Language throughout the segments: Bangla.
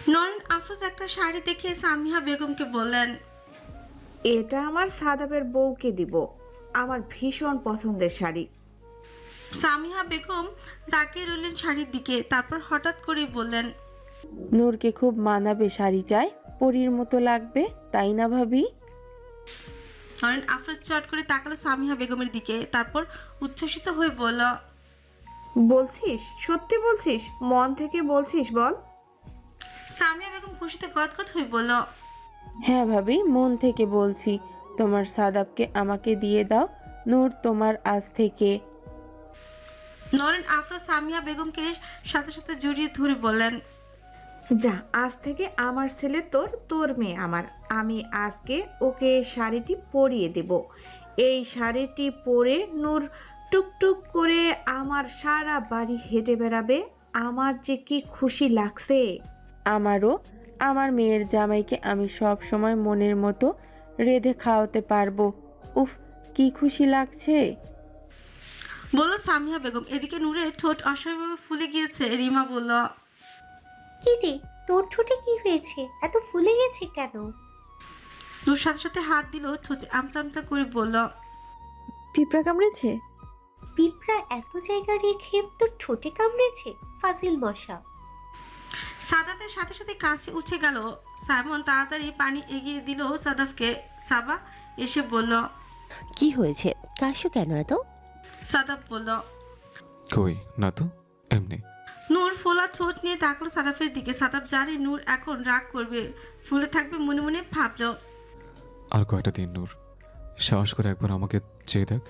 নরেন আফরোজ একটা শাড়ি দেখে সামিহা বেগমকে বললেন। এটা আমার সাদাবের বউকে দিব, আমার ভীষণ পছন্দের শাড়ি। সামিহা বেগম তাকিয়ে রইলেন শাড়ির দিকে, তারপর হঠাৎ করেই বললেন। নূরকে খুব মানাবে শাড়িটায়, পরীর মতো লাগবে, তাই না ভাবি? নরেন আফরোজ চট করে তাকালো সামিহা বেগমের দিকে, তারপর উচ্ছ্বসিত হয়ে বলল। বলছিস? সত্যি বলছিস? মন থেকে বলছিস বল? সামিহা বেগম খুশিতে গদগদ হয়ে বলল। হ্যাঁ ভাবি, মন থেকে বলছি। তোমার সাদাবকে আমাকে দিয়ে দাও, নূর তোমার আজ থেকে। নরেন আফরোজ সামিহা বেগমকে সাথে সাথে জড়িয়ে ধরে বললেন। যা, আজ থেকে আমার ছেলে তোর, তোর মেয়ে আমার। আমি আজকে ওকে শাড়িটি পরিয়ে দেব। এই শাড়িটি পরে নূর টুকটুক করে আমার সারা বাড়ি হেঁটে বেড়াবে। আমার যে কি খুশি লাগছে। আমারও। আমার মেয়ের জামাইকে আমি সব সময় মনের মতো রেঁধে খাওয়াতে পারবো। উফ, কি খুশি লাগছে। বলল সামিহা বেগম। এদিকে নূরের ঠোঁট অস্বাভাবিকভাবে ফুলে গিয়েছে। রিমা বলল। কি রে, তোর ঠোঁটে কি হয়েছে? এত ফুলে গেছে কেন? নূর সাথে সাথে হাত দিল ঠোঁটে, আমচা আমচা করে বলল। পিঁপড়া কামড়েছে? পিঁপড়া এত জায়গা রেখে তোর ঠোঁটে কামড়েছে? ফাজিল মশা। সাদাফের সাথে সাথে কাশি উঠে গেল। সাইমন তাড়াতাড়ি পানি এগিয়ে দিল সাদাফকে। সাবা এসে বলল। কি হয়েছে, কাশো কেন এত? সাদাফ বলল। কই না তো, এমনি। নূর ফোলা ঠোঁট নিয়ে তাকলো সাদাফের দিকে। সাদাফ জানে নূর এখন রাগ করবে, ফুলে থাকবে, মনে মনে ভাবল। আর কয়টা দিন নূর, সাহস করে একবার আমাকে চেয়ে দেখ,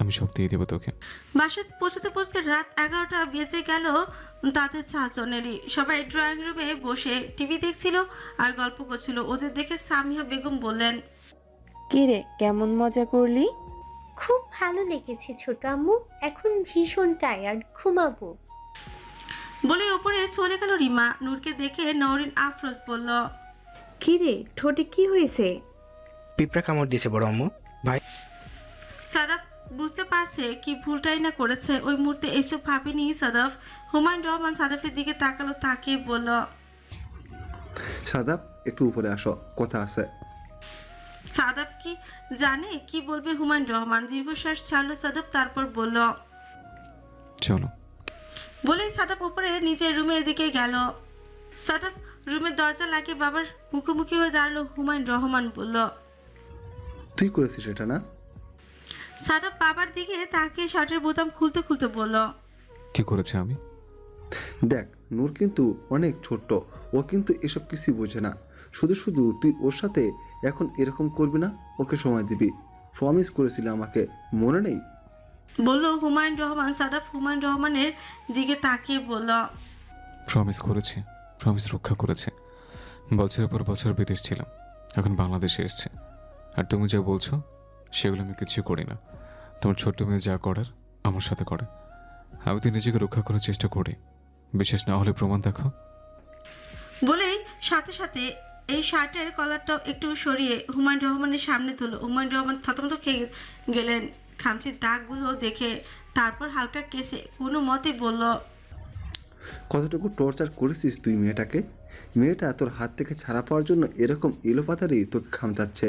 আমি সব দিয়ে দেবো তোকে। বাসায় পৌঁছতে পৌঁছতে রাত 11টা বেজে গেল তাদের চারজনেরই। সবাই ড্রয়িং রুমে বসে টিভি দেখছিল আর গল্প করছিল। ওদের দেখে সামিহা বেগম বললেন। কি রে, কেমন মজা করলি? খুব ভালো লেগেছে ছোট আম্মু, এখন ভীষণ টায়ার্ড, ঘুমাবো। বলে ওপরে চলে গেল রিমা। নূরকে দেখে নওরিন আফরোজ বলল। কি রে, ঠোঁটে কি হয়েছে? পিঁপড়া কামড় দিয়েছে বড় আম্মু। ভাই, সাদাফ বুঝতে পারছে কি ভুলটাই না করেছে। ওই মুহূর্তে এসব ভাবেনি সাদাফ। হুমায়ুন রহমান সাদাফের দিকে তাকালো, তাকিয়ে বলল। সাদাব, একটু উপরে আসো, কথা আছে। সাদাফ কি জানে কি বলবে হুমায়ুন রহমান। দীর্ঘশ্বাস ছাড়লো সাদাফ, তারপর বলল। চলো। বলেই সাদাফ উপরে নিজের রুমের দিকে গেল। সাদাফ রুমের দরজা লাগিয়ে বাবার মুখোমুখি হয়ে দাঁড়ালো। হুমায়ুন রহমান বলল। তুই করেছিস এটা না? সাদাফ বাবার দিকে তাকিয়ে শার্টের বোতাম খুলতে খুলতে বলল। কি করেছে আমি? দেখ, নূর কিন্তু অনেক ছোট্ট, ও কিন্তু এসব কিছুই বোঝে না। শুধু শুধু তুই ওর সাথে এখন এরকম করবি না। ওকে সময় দিবি, প্রমিস করেছিলি আমাকে, মনে নেই? বলল হুমায়ুন রহমান। সাদাফ হুমায়ুন রহমানের দিকে তাকিয়ে বলল। প্রমিস করেছি, প্রমিস রক্ষা করেছে। বছরের পর বছর বিদেশ ছিলাম, এখন বাংলাদেশে এসছে। আর তুমি যা বলছো সেগুলো আমি কিছুই করি না। তোমার ছোট্ট মেয়ে যা করার আমার সাথে করে। আমি তো নিজেকে রক্ষা করার চেষ্টা করি, বিশেষ না হলে প্রমাণ দেখো। বলেই সাথে সাথে এই শার্টের কলারটাও একটু সরিয়ে হুমায়ুন রহমানের সামনে তুলো। হুমায়ুন রহমান থতমত খেয়ে গেলেন খামচির দাগগুলো দেখে। তারপর হালকা কেসে কোনো মতে বলল। কতটুকু টর্চার করেছিস তুই মেয়েটাকে? মেয়েটা তোর হাত থেকে ছাড়া পাওয়ার জন্য এরকম এলোপাতারি তোকে খামচাচ্ছে।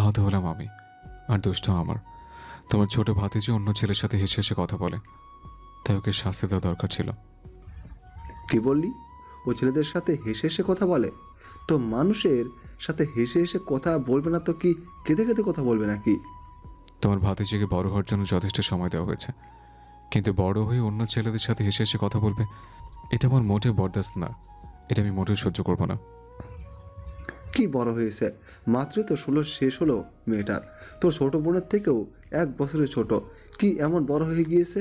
আহত হলাম আমি, আর দুষ্ট আমার। তোমার ছোট ভাতিজি অন্য ছেলের সাথে হেসে হেসে কথা বলে, তাই ওকে শাস্তি দেওয়া দরকার ছিল। কি বললি? ও ছেলেদের সাথে হেসে হেসে কথা বলে? তো মানুষের সাথে হেসে হেসে কথা বলবে না তো কি কেঁদে কেঁদে কথা বলবে নাকি? তোমার ভাতিজিকে বড় হওয়ার জন্য যথেষ্ট সময় দেওয়া হয়েছে, কিন্তু বড় হয়ে অন্য ছেলেদের সাথে হেসে হেসে কথা বলবে, এটা আমার মোটেও বরদাস্ত না। এটা আমি মোটেও সহ্য করবো না। কি বড় হয়েছে? মাত্রই তো 16 শেষ হলো মেয়েটার। তোর ছোট বোনের থেকেও 1 বছরের ছোট। কি এমন বড় হয়ে গিয়েছে?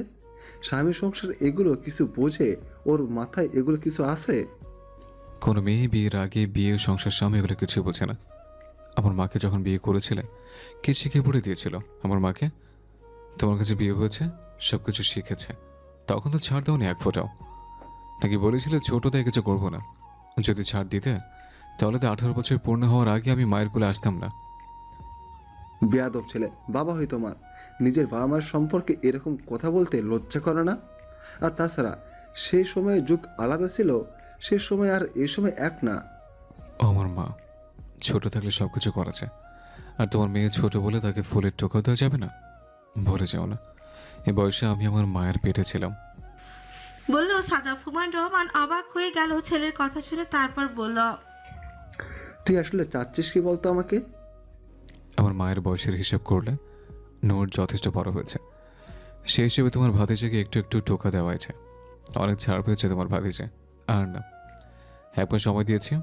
স্বামী সংসার এগুলো কিছু বোঝে? ওর মাথায় এগুলো কিছু আছে? কোনো মেয়ে বিয়ের আগে বিয়ে, সংসার, স্বামী এগুলো কিছু বোঝে না। আমার মাকে যখন বিয়ে করেছিলে কে শিখিয়ে পড়ে দিয়েছিল আমার মাকে? তোমার কাছে বিয়ে হয়েছে, সব কিছু শিখেছে, তখন তো ছাড় দাওনি এক ফোঁটাও। নাকি বলেছিলে ছোটদায় কিছু করবো না? যদি ছাড় দিতে তাহলে তো 18 বছর পূর্ণ হওয়ার আগে আমি মায়ের কোলে আসতাম না। বেয়াদব ছেলে। বাবা হয় তোমার, নিজের বাবা মায়ের সম্পর্কে এরকম কথা বলতে লজ্জা করে না? আর তাছাড়া সেই সময়ে যুগ আলাদা ছিল, সে সময় আর এ সময় এক না। ও আমার মা, ছোট থাকলে সব কিছু করা যায়, আর তোমার মেয়ে ছোট বলে তাকে ফুলের টোকা দেওয়া যাবে না? ভুলে যাও না, এ বয়সে আমি আমার মায়ের পেটে ছিলাম। বলল সাদাফ। হুমায়ুন রহমান অবাক হয়ে গেল ছেলের কথা শুনে, তারপর বলল, তুই আসলে চাচ্ছিস কি বলতো আমাকে? আমার মায়ের বয়সের হিসাব করলে নূর যথেষ্ট বড় হয়েছে। সেই হিসেবে তোমার ভাতিজাকে একটু একটু টোকা দেওয়া হয়েছে, অনেক ছাড় পেয়েছে তোমার ভাতিজে। আর না, একবার সময় দিয়েছি,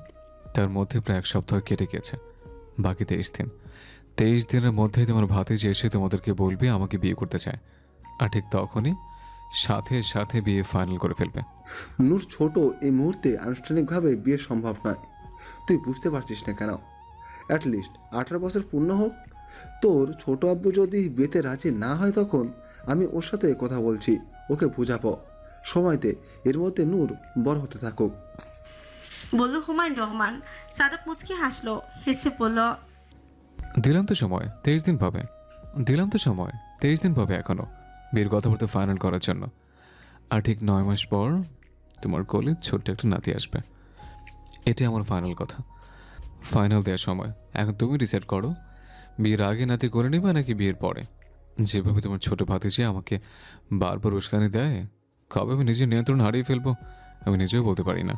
তার মধ্যে প্রায় 1 সপ্তাহ কেটে গেছে, বাকি 23 দিন। 23 দিনের মধ্যেই তোমার ভাতিজে এসে তোমাদেরকে বলবে আমাকে বিয়ে করতে চায়, আর ঠিক তখনই সাথে সাথে বিয়ে ফাইনাল করে ফেলবে। নূর ছোট, এই মুহূর্তে আনুষ্ঠানিকভাবে বিয়ে সম্ভব নয়। তুই বুঝতে পারছিস না কেন? অ্যাটলিস্ট 18 বছর পূর্ণ হোক। তোর ছোট আব্বু যদি বিয়েতে রাজি না হয় তখন আমি ওর সাথে কথা বলছি, ওকে বুঝাবো। সময়তে এর মধ্যে নূর বড় হতে থাকুক। বলল হুমায়ুন রহমান। সাদাফ মুচকি হাসলো, হেসে বলল, দিলাম তো সময়, 23 দিন পাবে। দিলাম তো সময়, 23 দিন পাবে এখনো বিয়ের কথাবার্তা ফাইনাল করার জন্য। আর ঠিক 9 মাস পর তোমার কোলে ছোট্ট একটা নাতি আসবে। এটাই আমার ফাইনাল কথা, ফাইনাল দেওয়ার সময়। এখন তুমি ডিসাইড করো, বিয়ের আগে নাতি করে নিবে নাকি বিয়ের পরে। যেভাবে তোমার ছোট ভাতিজি আমাকে বারবার উস্কানি দেয়, কবে আমি নিজের নিয়ন্ত্রণ হারিয়ে ফেলবো আমি নিজেও বলতে পারি না।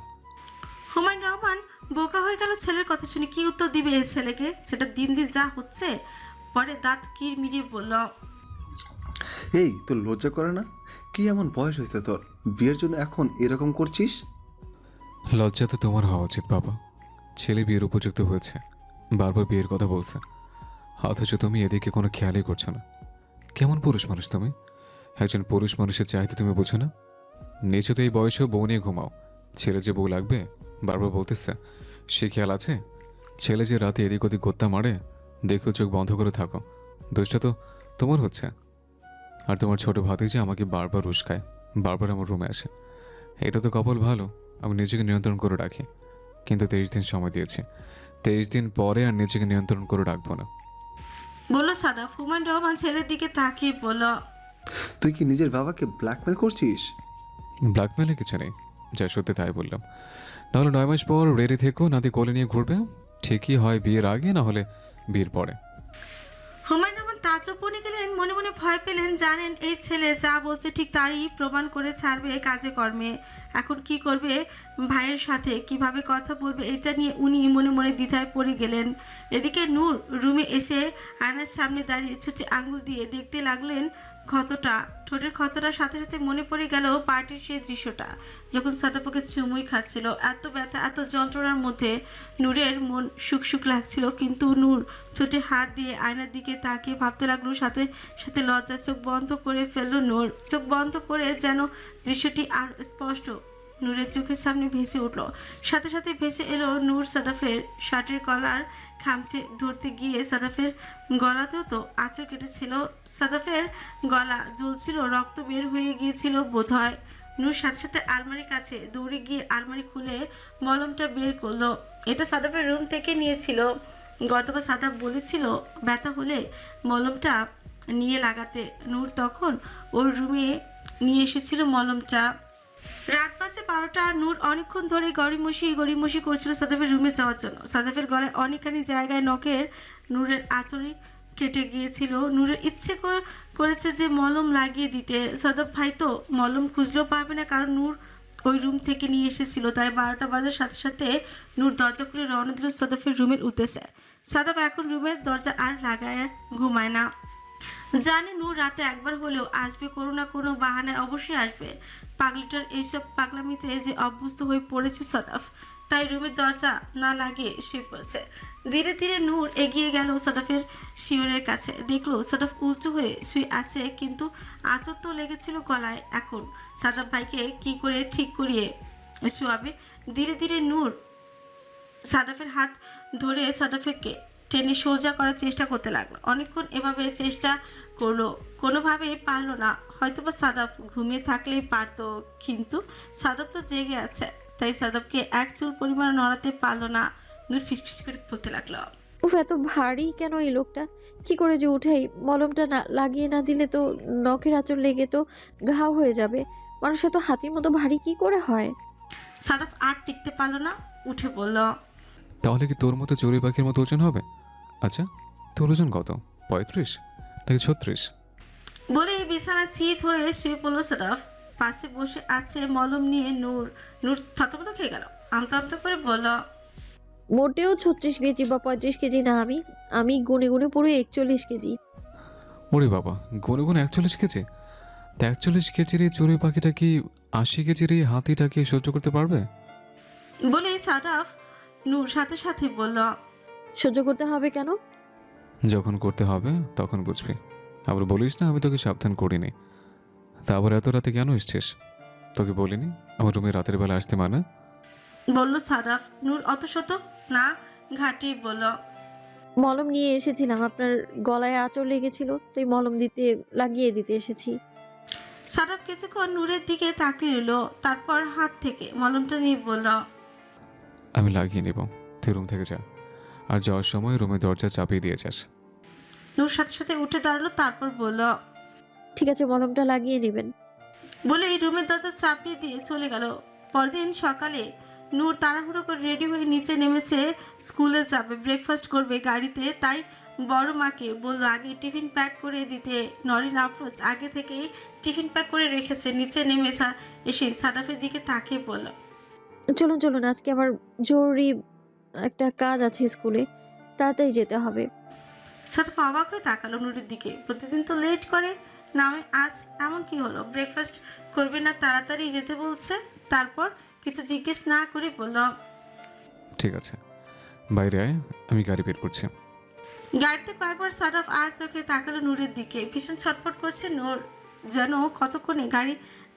হুমায়ুন রহমান বোকা হয়ে গেল ছেলের কথা শুনে। কি উত্তর দিবে এই ছেলেকে? সেটা দিন দিন যা হচ্ছে। পরে দাঁত কির মিরিয়ে বলল, এই তোর লজ্জা করে না? কি এমন বয়স হয়েছে তোর, বিয়ের জন্য এখন এরকম করছিস? লজ্জা তো তোমার হওয়া উচিত বাবা। ছেলে বিয়ের উপযুক্ত হয়েছে, বারবার বিয়ের কথা বলছে, অথচ তুমি এদিকে কোনো খেয়ালই করছো না। কেমন পুরুষ মানুষ তুমি? একজন পুরুষ মানুষের চাইতে তুমি বোঝো না? নিচে তো এই বয়সেও বউ নিয়ে ঘুমাও, ছেলে যে বউ লাগবে বারবার বলতেছে, সে খেয়াল আছে? ছেলে যে রাতে এদিক ওদিক গোত্তা মারে, দেখো চোখ বন্ধ করে থাকো। দোষটা তো তোমার হচ্ছে। আর তোমার ছোট ভাতিজি আমাকে বারবার উস্কায়, বারবার আমার রুমে আসে। এটা তো কপাল ভালো, আমি নিজেকে নিয়ন্ত্রণ করে রাখি। কিন্তু 23 দিন সময় দিয়েছি, 23 দিন পরে আর নিজেকে নিয়ন্ত্রণ করে রাখবো না। বলল সাদাফ। হুমায়ুন রহমান ছেলের দিকে তাকিয়ে বলল, তুই কি নিজের বাবাকে ব্ল্যাকমেল করছিস? ব্ল্যাকমেলে কিছু নেই, যা সত্যি তাই বললাম। নাহলে 9 মাস পর রেডি থেকো, নাতি কোলে নিয়ে ঘুরবে। ঠিকই হয় বিয়ের আগে, না হলে বিয়ের পরে। হুমায়ুন রহমান তাজ্জব বনে গেলেন, মনে মনে ভয় পেলেন। জানেন এই ছেলে যা বলছে ঠিক তারই প্রমাণ করে ছাড়বে কাজে কর্মে। এখন কি করবে ভাইয়ের সাথে, কিভাবে কথা বলবে, এটা নিয়ে উনি মনে মনে দ্বিধায় পড়ে গেলেন। এদিকে নূর রুমে এসে আয়নার সামনে দাঁড়িয়ে ছুটে আঙুল দিয়ে দেখতে লাগলেন ক্ষতটা। ঠোঁটের ক্ষতটার সাথে সাথে মনে পড়ে গেল পার্টির সেই দৃশ্যটা, যখন সাদাপকে চুমুই খাচ্ছিল। এত ব্যথা, এত যন্ত্রণার মধ্যে নূরের মন সুখ লাগছিল। কিন্তু নূর ছোটে হাত দিয়ে আয়নার দিকে তাকিয়ে ভাবতে লাগলো, সাথে সাথে লজ্জা চোখ বন্ধ করে ফেললো নূর। চোখ বন্ধ করে যেন দৃশ্যটি আর স্পষ্ট নূরের চোখের সামনে ভেসে উঠল। সাথে সাথে ভেসে এলো নূর সাদাফের শার্টের কলার খামচে ধরতে গিয়ে সাদাফের গলাতেও তো আঁচড় কেটেছিল। সাদাফের গলা জ্বলছিল, রক্ত বের হয়ে গিয়েছিল বোধহয়। নূর সাথে সাথে আলমারির কাছে দৌড়ে গিয়ে আলমারি খুলে মলমটা বের করলো। এটা সাদাফের রুম থেকে নিয়েছিল। গতবার সাদাফ বলেছিল ব্যথা হলে মলমটা নিয়ে লাগাতে। নূর তখন ওর রুমে নিয়ে এসেছিল মলমটা। রাত বাজে 12টা। নূর অনেকক্ষণ ধরে গড়িমসি করছিল সাদাফের রুমে যাওয়ার জন্য। সাদাফের গলায় অনেকখানি জায়গায় নখের নূরের আঁচড়ি কেটে গিয়েছিল। নূরের ইচ্ছে করেছে যে মলম লাগিয়ে দিতে। সাদাফ ভাই তো মলম খুঁজলেও পাবে না, কারণ নূর ওই রুম থেকে নিয়ে এসেছিল। তাই 12টা বাজার সাথে সাথে নূর দরজা খুলে রওনা দিল সাদাফের রুমের উদ্দেশ্যে। সাদাফ এখন রুমের দরজা আর লাগায় ঘুমায় না। জানে নূর রাতে একবার হলেও আসবে, কোনো না কোনো বাহানায় অবশ্যই আসবে। পাগলিটার এইসব পাগলামিতে যে অভ্যস্ত হয়ে পড়েছে সাদাফ, তাই রুমের দরজা না লাগিয়ে শুয়ে পড়েছে। ধীরে ধীরে নূর এগিয়ে গেল সাদাফের শিয়রের কাছে। দেখলো সাদাফ উঁচু হয়ে শুয়ে আছে, কিন্তু আঁচড় তো লেগেছিল গলায়। এখন সাদাফ ভাইকে কি করে ঠিক করিয়ে শোয়াবে? ধীরে ধীরে নূর সাদাফের হাত ধরে সাদাফকে টেনে সোজা করার চেষ্টা করতে লাগলো। অনেকক্ষণ এভাবে চেষ্টা করলো, কোনোভাবেই পারলো না। হয়তোবা সাদাফ ঘুমিয়ে থাকলেই পারতো, কিন্তু সাদাফ তো জেগে আছে, তাই সাদাফকে এক চুল পরিমাণ নড়াতে পারলো না। নূর ফিসফিস করে বলতে লাগলো, উফ, এত ভারী কেন এই লোকটা? কি করে যে উঠাই? মলমটা না লাগিয়ে না দিলে তো নখের আঁচড় লেগে তো ঘাও হয়ে যাবে। মানুষ এত হাতির মতো ভারী কি করে হয়? সাদাফ আর টিকতে পারল না, উঠে বলল, তাহলে কি তোর মতো চড়ুই পাখির মতো ওজন হবে? আচ্ছা, তোর ওজন কত? 35 নাকি 36? বলেই বিছানা চিত হয়ে শুয়ে পড়ল সাদাফ। পাশে বসে আছে মলম নিয়ে নূর। নূর থতমত খেয়ে গেল, আমতা আমতা করে বলল, মোটেও 36 কেজি বা 35 কেজি না, আমি গুনে গুনে পুরো 41 কেজি। ওরে বাবা, গুনে গুনে 41 কেজি? তা 41 কেজির এই চড়ুই পাখিটা কি 80 কেজির এই হাতিটাকে সহ্য করতে পারবে? বলেই সাদাফ নূর সাথে সাথে বলল, সহ্য করতে হবে কেন? যখন করতে হবে তখন বুঝবি। আবার বলিস না আমি তোকে সাবধান করিনি। তা আবার এত রাতে কেন এসছিস? তোকে বলিনি আমার রুমে রাতের বেলা আসতে মানে? বলল সাদাফ। নূর অত শত না ঘাটি বলল, মলম নিয়ে এসেছিলাম, আপনার গলায় আঁচড় লেগেছিল, তাই মলম লাগিয়ে দিতে এসেছি। সাদাফ কিছুক্ষণ নূরের দিকে তাকিয়ে রইল, তারপর হাত থেকে মলমটা নিয়ে বলল, আমি লাগিয়ে নিব, তুই রুম থেকে যা। আর যাওয়ার সময় রুমের দরজা চাপিয়ে দিয়ে যাস। নূর সাথে সাথে উঠে দাঁড়ালো, তারপর বলল, ঠিক আছে, মলমটা লাগিয়ে নেবেন। বলে এই রুমের দরজা চাপিয়ে দিয়ে চলে গেল। পরদিন সকালে নূর তাড়াহুড়ো করে রেডি হয়ে নিচে নেমেছে। স্কুলে যাবে, ব্রেকফাস্ট করবে গাড়িতে, তাই বড় মাকে বলল আগে টিফিন প্যাক করে দিতে। নরিন আফরোজ আগে থেকেই টিফিন প্যাক করে রেখেছে। নিচে নেমে এসে সাদাফের দিকে তাকিয়ে বলল, চলুন চলুন, আজকে আমার জরুরি একটা কাজ আছে স্কুলে, তাড়াতাড়ি যেতে হবে। সাদাফ অবাক হয়ে তাকালো নূরের দিকে। প্রতিদিন তো লেট করে, না হয় আজ এমন কি হলো? ব্রেকফাস্ট করবে না, তাড়াতাড়ি যেতে বলছে। তারপর কিছু জিজ্ঞেস না করে বলল, ঠিক আছে, বাইরে আয়, আমি গাড়ি বের করছি। গাড়িতে কয়েকবার সাদাফ আর চোখে তাকালো নূরের দিকে। ভীষণ ছটফট করছে নূর, যেন কতক্ষণে গাড়ি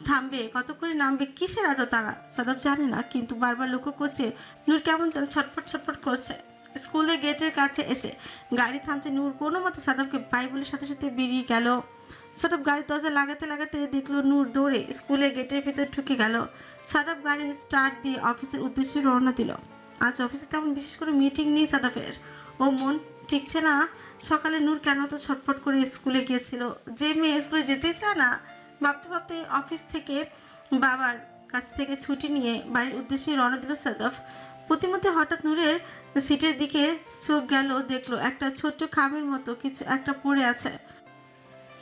থামবে, কতক্ষণে নামবে। কিসের এত তারা সাদাফ জানে না, কিন্তু বারবার লক্ষ্য করছে নূর কেমন যেন ছটফট ছটফট করছে। স্কুলের গেটের কাছে এসে গাড়ি থামতে নূর কোনো মতে সাদাফকে বাই বলে সাথে সাথে বেরিয়ে গেল। সাদাফ গাড়ির দরজা লাগাতে লাগাতে দেখলো নূর দৌড়ে স্কুলের গেটের ভিতর ঢুকে গেল। সাদাফ গাড়ি স্টার্ট দিয়ে অফিসের উদ্দেশ্যে রওনা দিল। আজ অফিসে তেমন বিশেষ করে মিটিং নেই সাদাফের। ও মন ঠিকছে না। সকালে নূর কেন তো ছটফট করে স্কুলে গিয়েছিল? যে মেয়ে স্কুলে যেতেই চায় না। ভাবতে ভাবতে অফিস থেকে বাবার কাছ থেকে ছুটি নিয়ে বাড়ির উদ্দেশ্যে রওনা দিল সাদাফ। প্রতিমধ্যে হঠাৎ নূরের সিটের দিকে চোখ গেল, দেখলো একটা ছোট্ট খামের মতো কিছু একটা পড়ে আছে।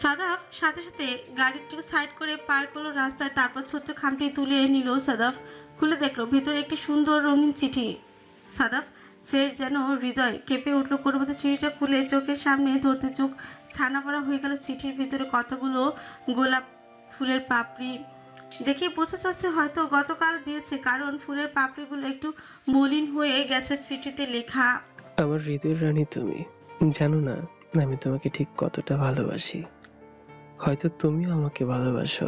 সাদাফ সাথে সাথে গাড়িটিকে সাইড করে পার করলো রাস্তায়। তারপর ছোট্ট খামটি তুলে নিল সাদাফ। খুলে দেখলো ভিতরে একটি সুন্দর রঙিন চিঠি। সাদাফ ফের যেন হৃদয় কেঁপে উঠলো। কোনো মতো চিঠিটা খুলে চোখের সামনে ধরতে চোখ ছানা পড়া হয়ে গেল। চিঠির ভিতরে কতগুলো গোলাপ ফুলের পাপড়ি। দেখে বোঝা যাচ্ছে হয়তো গতকাল দিয়েছে, কারণ ফুলের পাপড়িগুলো একটু মলিন হয়ে গেছে। চিঠিতে লেখা, আমার হৃদয়ের রানী তুমি, জানো না আমি তোমাকে ঠিক কতটা ভালোবাসি। হয়তো তুমিও আমাকে ভালোবাসো।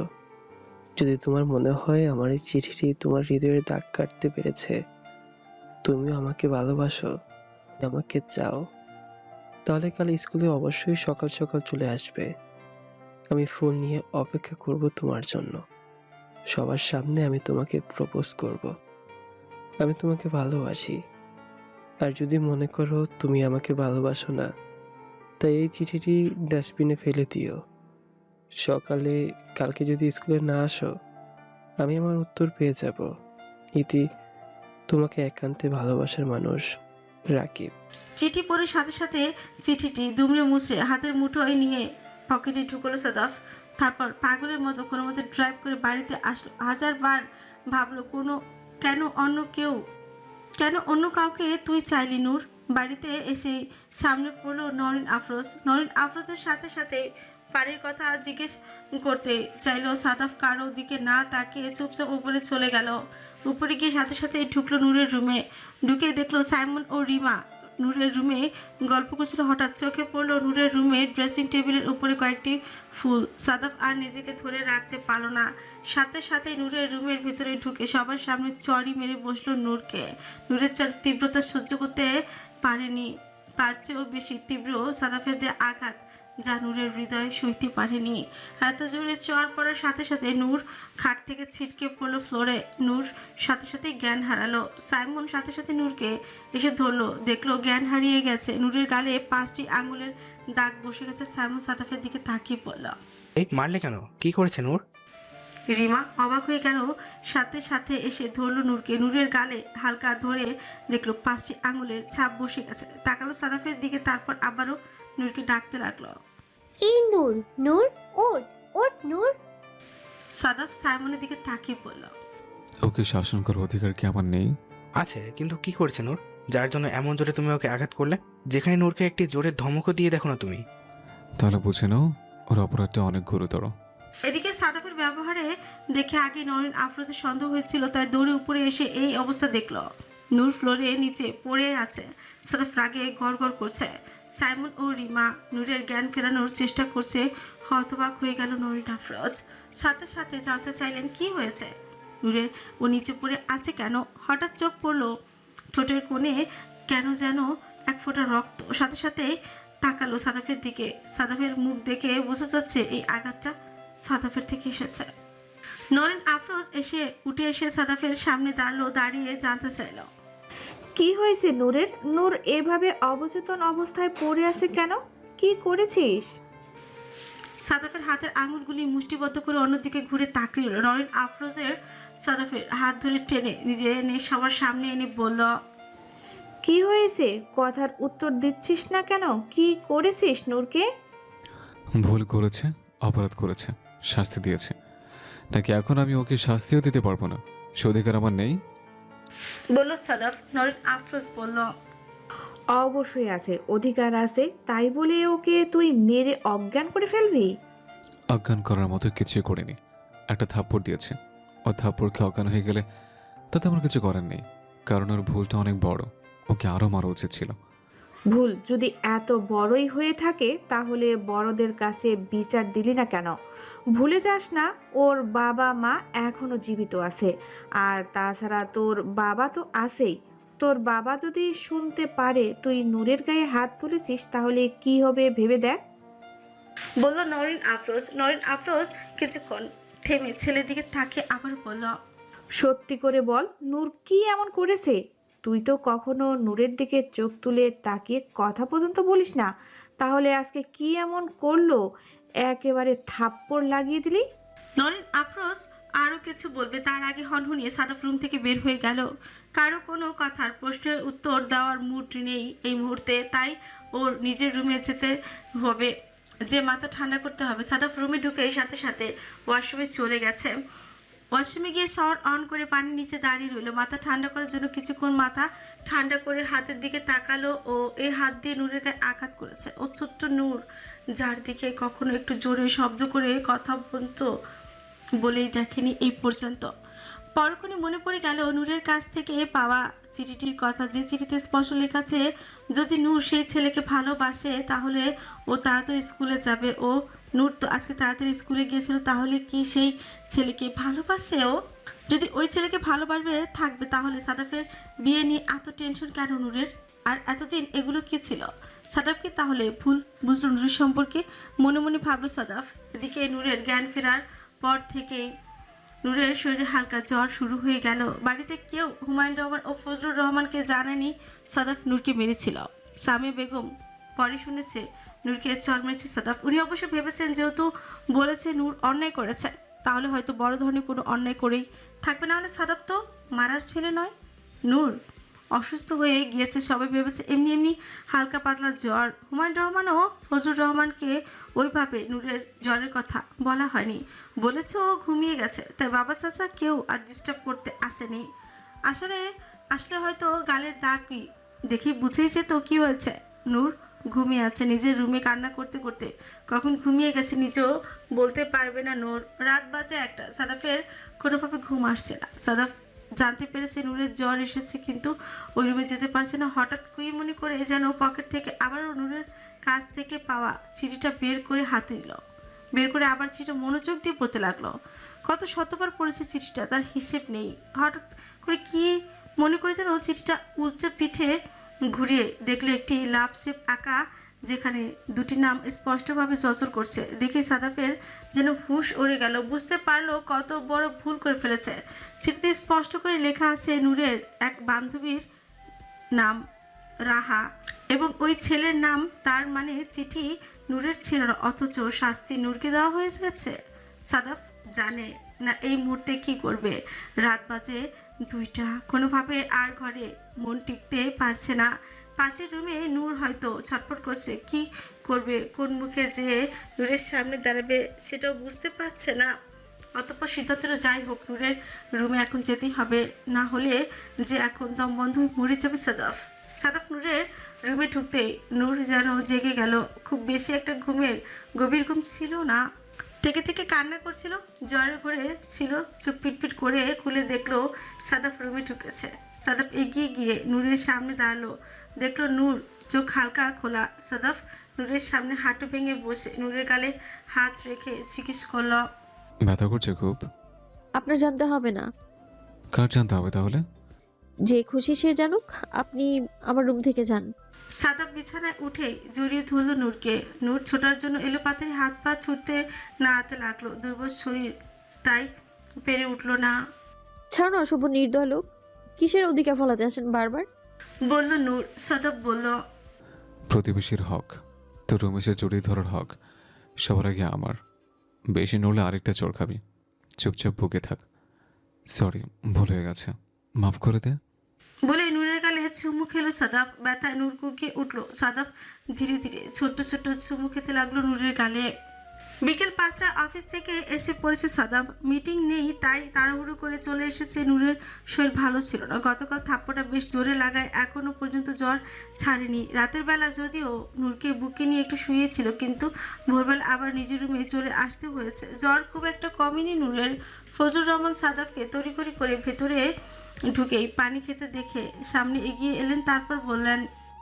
যদি তোমার মনে হয় আমার এই চিঠিটি তোমার হৃদয়ের দাগ কাটতে পেরেছে, তুমিও আমাকে ভালোবাসো, আমাকে চাও, তাহলে কাল স্কুলে অবশ্যই সকাল সকাল চলে আসবে। আমি ফুল নিয়ে অপেক্ষা করব তোমার জন্য। সবার সামনে আমি তোমাকে প্রপোজ করব। আমি তোমাকে ভালোবাসি। আর যদি মনে করো তুমি আমাকে ভালোবাসো না, তাই এই চিঠিটি ডাস্টবিনে ফেলে দিও। সকালে কালকে যদি স্কুলে না আসো, আমি আমার উত্তর পেয়ে যাব। ইতি, তোমাকে একান্তে ভালোবাসার মানুষ, রাকিব। চিঠি পড়ে সাথে সাথে চিঠিটি দুমড়ে মুচড়ে হাতের মুঠোয় নিয়ে পকেটে ঢুকলো সাদাফ। তারপর পাগলের মতো কোনো মতো ড্রাইভ করে বাড়িতে আসলো। হাজারবার ভাবলো কেন অন্য কাউকে তুই চাইলি নূর? বাড়িতে এসে সামনে পড়লো নরিন আফরোজ। নরিন আফরোজের সাথে সাথে বাড়ির কথা জিজ্ঞেস করতে চাইলো সাদাফ কারো দিকে না তাকিয়ে চুপচাপ উপরে চলে গেল। উপরে গিয়ে সাথে সাথে ঢুকলো নূরের রুমে। ঢুকে দেখলো সাইমন ও রিমা নূরের রুমে গল্প করছিল। হঠাৎ চোখে পড়লো নূরের রুমে ড্রেসিং টেবিলের উপরে কয়েকটি ফুল। সাদাফ আর নিজেকে ধরে রাখতে পারল না। সাথে সাথে নূরের রুমের ভিতরে ঢুকে সবার সামনে চড়ি মেরে বসলো নূরকে। নূরের চড় তীব্রতা সহ্য করতে পারেনি, তার চেয়েও বেশি তীব্র সাদাফের দেয়া আঘাত, যা নূরের হৃদয় সইতে পারেনি। এত জোরে চড় পড়ার সাথে সাথে নূর খাট থেকে ছিটকে পড়লো ফ্লোরে। নূর সাথে সাথে জ্ঞান হারালো। সাইমন সাথে সাথে নূরকে এসে ধরলো, দেখলো জ্ঞান হারিয়ে গেছে। নূরের গালে 5টি আঙুলের দাগ বসে গেছে। সাইমন সাদাফের দিকে তাকিয়ে বলল, এই মারলে কেন? কি করেছে নূর? রিমা অবাক হয়ে গেল, সাথে সাথে এসে ধরল নূরকে। নূরের গালে হালকা ধরে দেখলো 5টি আঙুলের ছাপ বসে গেছে। তাকালো সাদাফের দিকে, তারপর আবারও নূরকে ডাকতে লাগলো। এই নূর, নূর ওঠ, ওঠ নূর। সাদাফ সাইমনের দিকে তাকিয়ে বলল, ওকে শাসন করার অধিকার কি আমার নেই? আছে, কিন্তু কি করছে নূর, যার জন্য এমন জোরে তুমি ওকে আঘাত করলে? যেখানে নূরকে একটি জোরে ধমকও দিয়ে দেখো না তুমি। তাহলে বুঝে নাও ওর অপরাধটা অনেক গুরুতর। এদিকে সাদাফের ব্যবহারে দেখে আগে নরিন আফরোজের সন্দেহ হয়েছিল, তাই দৌড়ে উপরে এসে এই অবস্থা দেখলো। নূর ফ্লোরে নিচে পড়ে আছে। সাদাফ রাগে গড়গড় করছে। সাইমন ও রিমা নূরের জ্ঞান ফেরানোর চেষ্টা করছে। হতবাক হয়ে গেল নরিন আফরোজ। সাথে সাথে জানতে চাইলেন কি হয়েছে, নূরের ও নিচে পড়ে আছে কেন। হঠাৎ চোখ পড়লো ঠোঁটের কোণে কেন যেন এক ফোঁটা রক্ত। সাথে সাথে তাকালো সাদাফের দিকে। সাদাফের মুখ দেখে বোঝা যাচ্ছে এই আঘাতটা সাদাফের থেকে এসেছে। নরিন আফরোজ উঠে এসে সাদাফের সামনে দাঁড়ালো। দাঁড়িয়ে জানতে চাইল, কি হয়েছে নূরের? নূর এভাবে অবচেতন অবস্থায় পড়ে আছে কেন? কি করেছিস? সাদাফের হাতের আঙুলগুলি মুষ্টিবদ্ধ করে অন্যদিকে ঘুরে তাকিয়ে রইল। নরিন আফরোজের সাদাফের হাত ধরে টেনে নিজে এনে সবার সামনে এনে বলল, কি হয়েছে? কথার উত্তর দিচ্ছিস না কেন? কি করেছিস নূরকে? ভুল করেছে, অপরাধ করেছে, শাস্তি দিয়েছে। নাকি এখন আমি ওকে শাস্তিও দিতে পারবো না? সে অধিকার আমার নেই? বলল সাদাফ। নরিন আফরোজ বলল, অবশ্যই আছে, অধিকার আছে। তাই বলে ওকে তুই মেরে অজ্ঞান করে ফেলবি? অজ্ঞান করার মতো কিছুই করিনি। একটা থাপ্পড় দিয়েছে। ও থাপ্পড়কে অজ্ঞান হয়ে গেলে তাতে আমার কিছু করার নেই, কারণ ওর ভুলটা অনেক বড়। ওকে আরও মারা উচিত ছিল। ভুল যদি এত বড়ই হয়ে থাকে তাহলে বড়দের কাছে বিচার দিলি না কেন? ভুলে যাস না ওর বাবা মা এখনো জীবিত আছে। আর তাছাড়া তোর বাবা তো আছেই। তোর বাবা যদি শুনতে পারে তুই নূরের গায়ে হাত তুলেছিস তাহলে কি হবে ভেবে দেখ। বলল নরিন আফরোজ। নরিন আফরোজ কিছুক্ষণ থেমে ছেলের দিকে তাকিয়ে আবার বলল, সত্যি করে বল, নূর কি এমন করেছে? তুই তো কখনো নূরের দিকে চোখ তুলে তাকিয়ে কথা পর্যন্ত বলিস না, তাহলে আজকে কি এমন করলো একেবারে থাপ্পড় লাগিয়ে দিলি? নরিন আফরোজ আরও কিছু বলবে তার আগে হনহনিয়ে সাদাফ রুম থেকে বের হয়ে গেল। কারো কোনো কথার প্রশ্নের উত্তর দেওয়ার মুড নেই এই মুহূর্তে, তাই ওর নিজের রুমে যেতে হবে, যে মাথা ঠান্ডা করতে হবে। সাদাফ রুমে ঢুকে সাথে সাথে ওয়াশরুমে চলে গেছে। ওয়াশরুমে গিয়ে শাওয়ার অন করে পানির নিচে দাঁড়িয়ে রইল মাথা ঠান্ডা করার জন্য। কিছুক্ষণ মাথা ঠান্ডা করে হাতের দিকে তাকালো ও এই হাত দিয়ে নূরের গায়ে আঘাত করেছে। ও ছোট্ট নূর, যার দিকে কখনো একটু জোরে শব্দ করে কথা বলতো বলেই দেখেনি এই পর্যন্ত। পরক্ষণে মনে পড়ে গেল নূরের কাছ থেকে পাওয়া চিঠিটির কথা, যে চিঠিতে স্পষ্ট লেখা আছে যদি নূর সেই ছেলেকে ভালোবাসে তাহলে ও তাড়াতাড়ি স্কুলে যাবে। ও নূর তো আজকে তাড়াতাড়ি স্কুলে গিয়েছিল, তাহলে কি সেই ছেলেকে ভালোবাসে? ও যদি ওই ছেলেকে ভালোবাসবে থাকবে, তাহলে সাদাফের বিয়ে নিয়ে এত টেনশন কেন নূরের? আর এতদিন এগুলো কি ছিল? সাদাফকে তাহলে ভুল বুঝলো নূরের সম্পর্কে, মনে মনে ভাবলো সাদাফ। এদিকে নূরের জ্ঞান ফেরার পর থেকেই নূরের শরীরে হালকা জ্বর শুরু হয়ে গেল। বাড়িতে কেউ হুমায়ুন রহমান ও ফজলুর রহমানকে জানায়নি সাদাফ নূরকে মেরেছিল। সামিয়া বেগম পরে শুনেছে নূরকে চর মেরেছে সাদাফ। উনি অবশ্য ভেবেছেন যেহেতু বলেছে নূর অন্যায় করেছে, তাহলে হয়তো বড় ধরনের কোনো অন্যায় করেই থাকবে, না হলে সাদাফ তো মারার ছেলে নয়। নূর অসুস্থ হয়ে গিয়েছে সবাই ভেবেছে এমনি এমনি হালকা পাতলা জ্বর। হুমায়ুন রহমান ও ফজলুর রহমানকে ওইভাবে নূরের জ্বরের কথা বলা হয়নি, বলেছে ও ঘুমিয়ে গেছে, তাই বাবা চাচা কেউ আর ডিস্টার্ব করতে আসেনি। আসলে হয়তো গালের দাগই দেখি বুঝেই যেত কি হয়েছে। নূর ঘুমিয়ে আছে নিজের রুমে কান্না করতে করতে, কখন ঘুমিয়ে গেছে নিজেও বলতে পারবে না নূর। রাত বাজে 1টা। সাদাফের কোনোভাবে ঘুম আসছে না। সাদাফ জানতে পেরেছে নূরের জ্বর এসেছে, কিন্তু ওই রুমে যেতে পারছে না। হঠাৎ কুইমনি করে যেন পকেট থেকে আবারও নূরের কাছ থেকে পাওয়া চিঠিটা বের করে হাতে নিল। বের করে আবার চিঠিটা মনোযোগ দিয়ে পড়তে লাগলো। কত শতবার পড়েছে চিঠিটা তার হিসেব নেই। হঠাৎ করে কি মনে করে যেন চিঠিটা উল্চে পিঠে ঘুরিয়ে দেখলো একটি লাভ শেপ আঁকা, যেখানে দুটি নাম স্পষ্টভাবে জজর করছে। দেখে সাদাফের যেন হুঁশ উড়ে গেল, বুঝতে পারলো কত বড় ভুল করে ফেলেছে। চিঠিতে স্পষ্ট করে লেখা আছে নূরের এক বান্ধবীর নাম রাহা এবং ওই ছেলের নাম। তার মানে চিঠি নূরের ছিল না, অথচ শাস্তি নূরকে দেওয়া হয়ে গেছে। সাদাফ জানে না এই মুহূর্তে কি করবে। রাত বাজে 2টা, কোনোভাবে আর ঘরে মন টিকতে পারছে না। পাশের রুমে নূর হয়তো ছটফট করছে, কি করবে, কোন মুখে যে নূরের সামনে দাঁড়াবে সেটাও বুঝতে পারছে না। অতঃপর সিদ্ধান্তটা যাই হোক, নূরের রুমে এখন যেতেই হবে, না হলে যে এখন দম বন্ধ হয়ে মরে যাবে সাদাফ। সাদাফ নূরের রুমে ঢুকতেই নূর যেন জেগে গেল। খুব বেশি একটা গভীর ঘুম ছিল না, থেকে থেকে কান্না করছিল, জ্বরে ঘরে ছিল। চোখ পিটপিট করে খুলে দেখলো সাদাফ রুমে ঢুকেছে। সাদাফ এগিয়ে গিয়ে নূরের সামনে দাঁড়ালো, দেখলো নূর চোখ হালকা খোলা। সাদাফ নূরের সামনে হাঁটু ভেঙে বসে নূরের গালে হাত রেখে জিজ্ঞেস করল, ব্যথা করছে খুব? আপনার জানতে হবে না। কার জানতে হবে তাহলে? যে খুশি সে জানুক, আপনি আমার রুম থেকে যান। সাদাফ বিছানায় উঠেই জড়িয়ে ধরল নূরকে। নূর ছোটার জন্য এলো পাতারি হাত পা ছুটতে নাড়াতে লাগলো। দুর্বল শরীর, তাই পেরে উঠল না। ছাড়ো না অশুভ নির্দয় লোক, কিসের অধিকার ফলাতে আসেন বারবার? বলল নূর। সাদাফ বলল, প্রতিবেশীর হক তো রমেশের জড়িয়ে ধরার হক সবার আগে আমার। বেশি নড়লে আরেকটা চোর খাবি। চুপচাপ বুকে থাক। সরি, ভুল হয়ে গেছে, মাফ করে দে। বলে নূরের গালে চুমু খেলো সাদাফ। ব্যথায় নূর কুকিয়ে উঠল। সাদাফ ধীরে ধীরে ছোট্ট ছোট্ট চুমু খেতে লাগলো নূরের গালে। বিকেল 5টায় অফিস থেকে এসে পড়েছে সাদাফ। মিটিং নেই, তাই তাড়াহুড়ো করে চলে এসেছে। নূরের শরীর ভালো ছিল না, গতকাল থাপ্পড়টা বেশ জোরে লাগায় এখনো পর্যন্ত জ্বর ছাড়েনি। রাতের বেলা যদিও নূরকে বুকে নিয়ে একটু শুয়েছিল, কিন্তু ভোরবেলা আবার নিজের রুমে চলে আসতে হয়েছে। জ্বর খুব একটা কমেনি নূরের। ফজলুর রহমান সাদাফকে তড়িঘড়ি করে ভেতরে ঢুকেই পানি খেতে দেখে সামনে এগিয়ে এলেন, তারপর বললেন,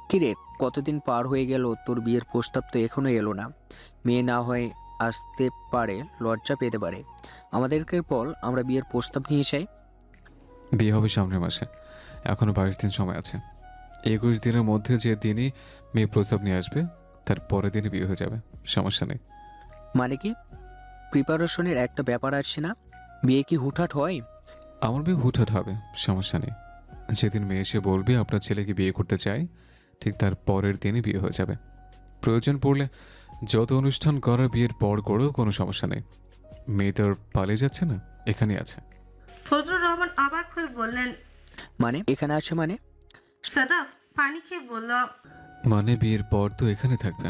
কিরে, কতদিন পার হয়ে গেল, তোর বিয়ের প্রস্তাব তো এখনো এলো না। মেয়ে না হয় আসতে পারে, লজ্জা পেতে পারে। আমাদেরকে বল, আমরা বিয়ের প্রস্তাব নিয়ে যাই। বিয়ে হবে সামনের মাসে, এখনো 22 দিন সময় আছে। 21 দিনের মধ্যে যে দিনই মেয়ে প্রস্তাব নিয়ে আসবে তার পরের দিনই বিয়ে হয়ে যাবে, সমস্যা নেই। মানে কি, প্রিপারেশনের একটা ব্যাপার আছে না? বিয়ে কি হুটহাট হয়? আমার বিয়ে হুটহাট হবে, সমস্যা নেই। যেদিন মেয়ে এসে বলবে আপনার ছেলেকে বিয়ে করতে চাই, ঠিক তার পরের দিনই বিয়ে হয়ে যাবে। প্রয়োজন পড়লে যত অনুষ্ঠান করার বিয়ের পর করেও কোনো সমস্যা নেই। মেয়ে তোর পালিয়ে যাচ্ছে না, এখানেই আছে। ফজলুর রহমান অবাক হয়ে বললেন, মানে এখানে আছে মানে? সাদাফ পানি খেয়ে বলল, মানে বিয়ের পর তো এখানে থাকবে,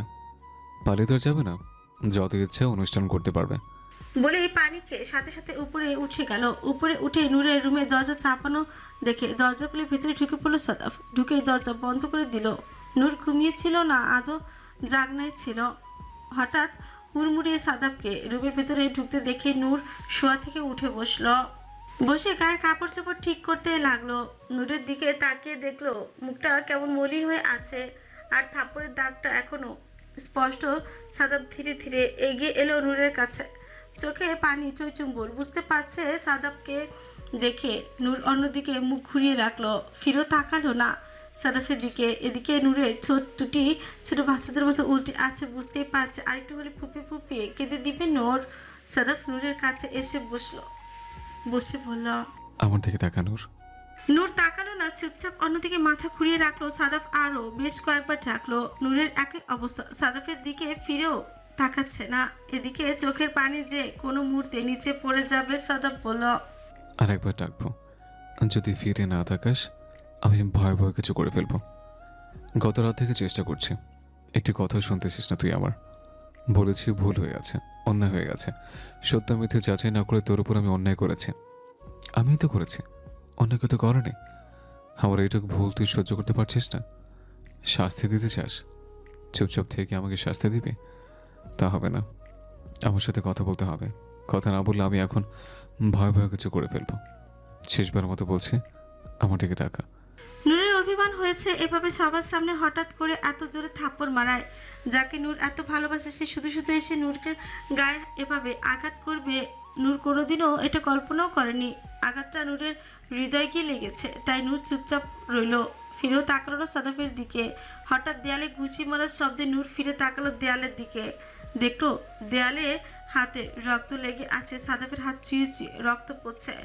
পালিয়ে তো আর যাবে না, যত ইচ্ছা অনুষ্ঠান করতে পারবে। বলে এই পানি খেয়ে সাথে সাথে উপরে উঠে গেল। উপরে উঠে নূরের রুমে দরজা চাপানো দেখে দরজা খুলে ভেতরে ঢুকে পড়লো সাদাফ। ঢুকে দরজা বন্ধ করে দিল। নূর ঘুমিয়েছিল না, আদৌ জাগনায় ছিল। হঠাৎ হুড়মুড়িয়ে সাদাফকে রুমের ভেতরে ঢুকতে দেখে নূর শোয়া থেকে উঠে বসে গায়ের কাপড় চোপড় ঠিক করতে লাগলো। নূরের দিকে তাকিয়ে দেখলো মুখটা কেমন মলিন হয়ে আছে, আর থাপ্পড়ের দাগটা এখনো স্পষ্ট। সাদাফ ধীরে ধীরে এগিয়ে এলো নূরের কাছে, চোখে পানি চৈচুম্বর। বুঝতে পারছে সাদাফকে দেখে। নূর অন্যদিকে মুখ ঘুরিয়ে রাখলো, ফিরেও তাকালো না সাদাফের দিকে। এদিকে নূরের ঠোঁটটি ছোট বাচ্চাদের মতো উল্টে আছে, বুঝতেই পারছে আরেকটু হলে ফুপিয়ে কেঁদে দিবে নূর। সাদাফ নূরের কাছে এসে বসে বলল, আমার দিকে তাকা নূর। নূর তাকালো না, চুপচাপ অন্যদিকে মাথা ঘুরিয়ে রাখলো। সাদাফ আরো বেশ কয়েকবার ডাকলো। নূরের একই অবস্থা, সাদাফের দিকে ফিরেও তাকাচ্ছে না। এদিকে চোখের পানি যে কোনো মুহূর্তে নিচে পড়ে যাবে। সাদাফ বলল, আর একবার ডাকবো, যদি ফিরে না তাকাস আমি ভয়াবহ কিছু করে ফেলবো। গত রাত থেকে চেষ্টা করছি, একটি কথা শুনতেছিস না তুই আমার। বলেছি ভুল হয়ে আছে, অন্যায় হয়ে গেছে। সত্য মিথ্যে যাচাই না করে তোর উপর আমি অন্যায় করেছি। আমিই তো করেছি, অন্যায় তো করেনি। আমার এইটুকু ভুল তুই সহ্য করতে পারছিস না? শাস্তি দিতে চাস? চুপচাপ থেকে আমাকে শাস্তি দিবি? তা হবে না, আমার সাথে কথা বলতে হবে। কথা না বললে আমি এখন ভয়াবহ কিছু করে ফেলবো। শেষবার মতো বলছি, আমার দিকে তাকা। নূরের অভিমান হয়েছে এভাবে সবার সামনে হঠাৎ করে এত জোরে থাপ্পড় মারায়। যাকে নূর এত ভালোবাসে সে শুধু শুধু এসে নূরকে গায়ে এভাবে আঘাত করবে, নূর কোনোদিনও এটা কল্পনাও করেনি। আঘাতটা নূরের হৃদয়ে গিয়ে লেগেছে, তাই নূর চুপচাপ রইল, ফিরেও তাকালো না সাদাফের দিকে। হঠাৎ দেয়ালে ঘুষি মারার শব্দে নূর ফিরে তাকালো দেয়ালের দিকে। দেখলো দেয়ালে হাতে রক্ত লেগে আছে। সাদাফের হাত চুয়ে রক্ত পড়ছে,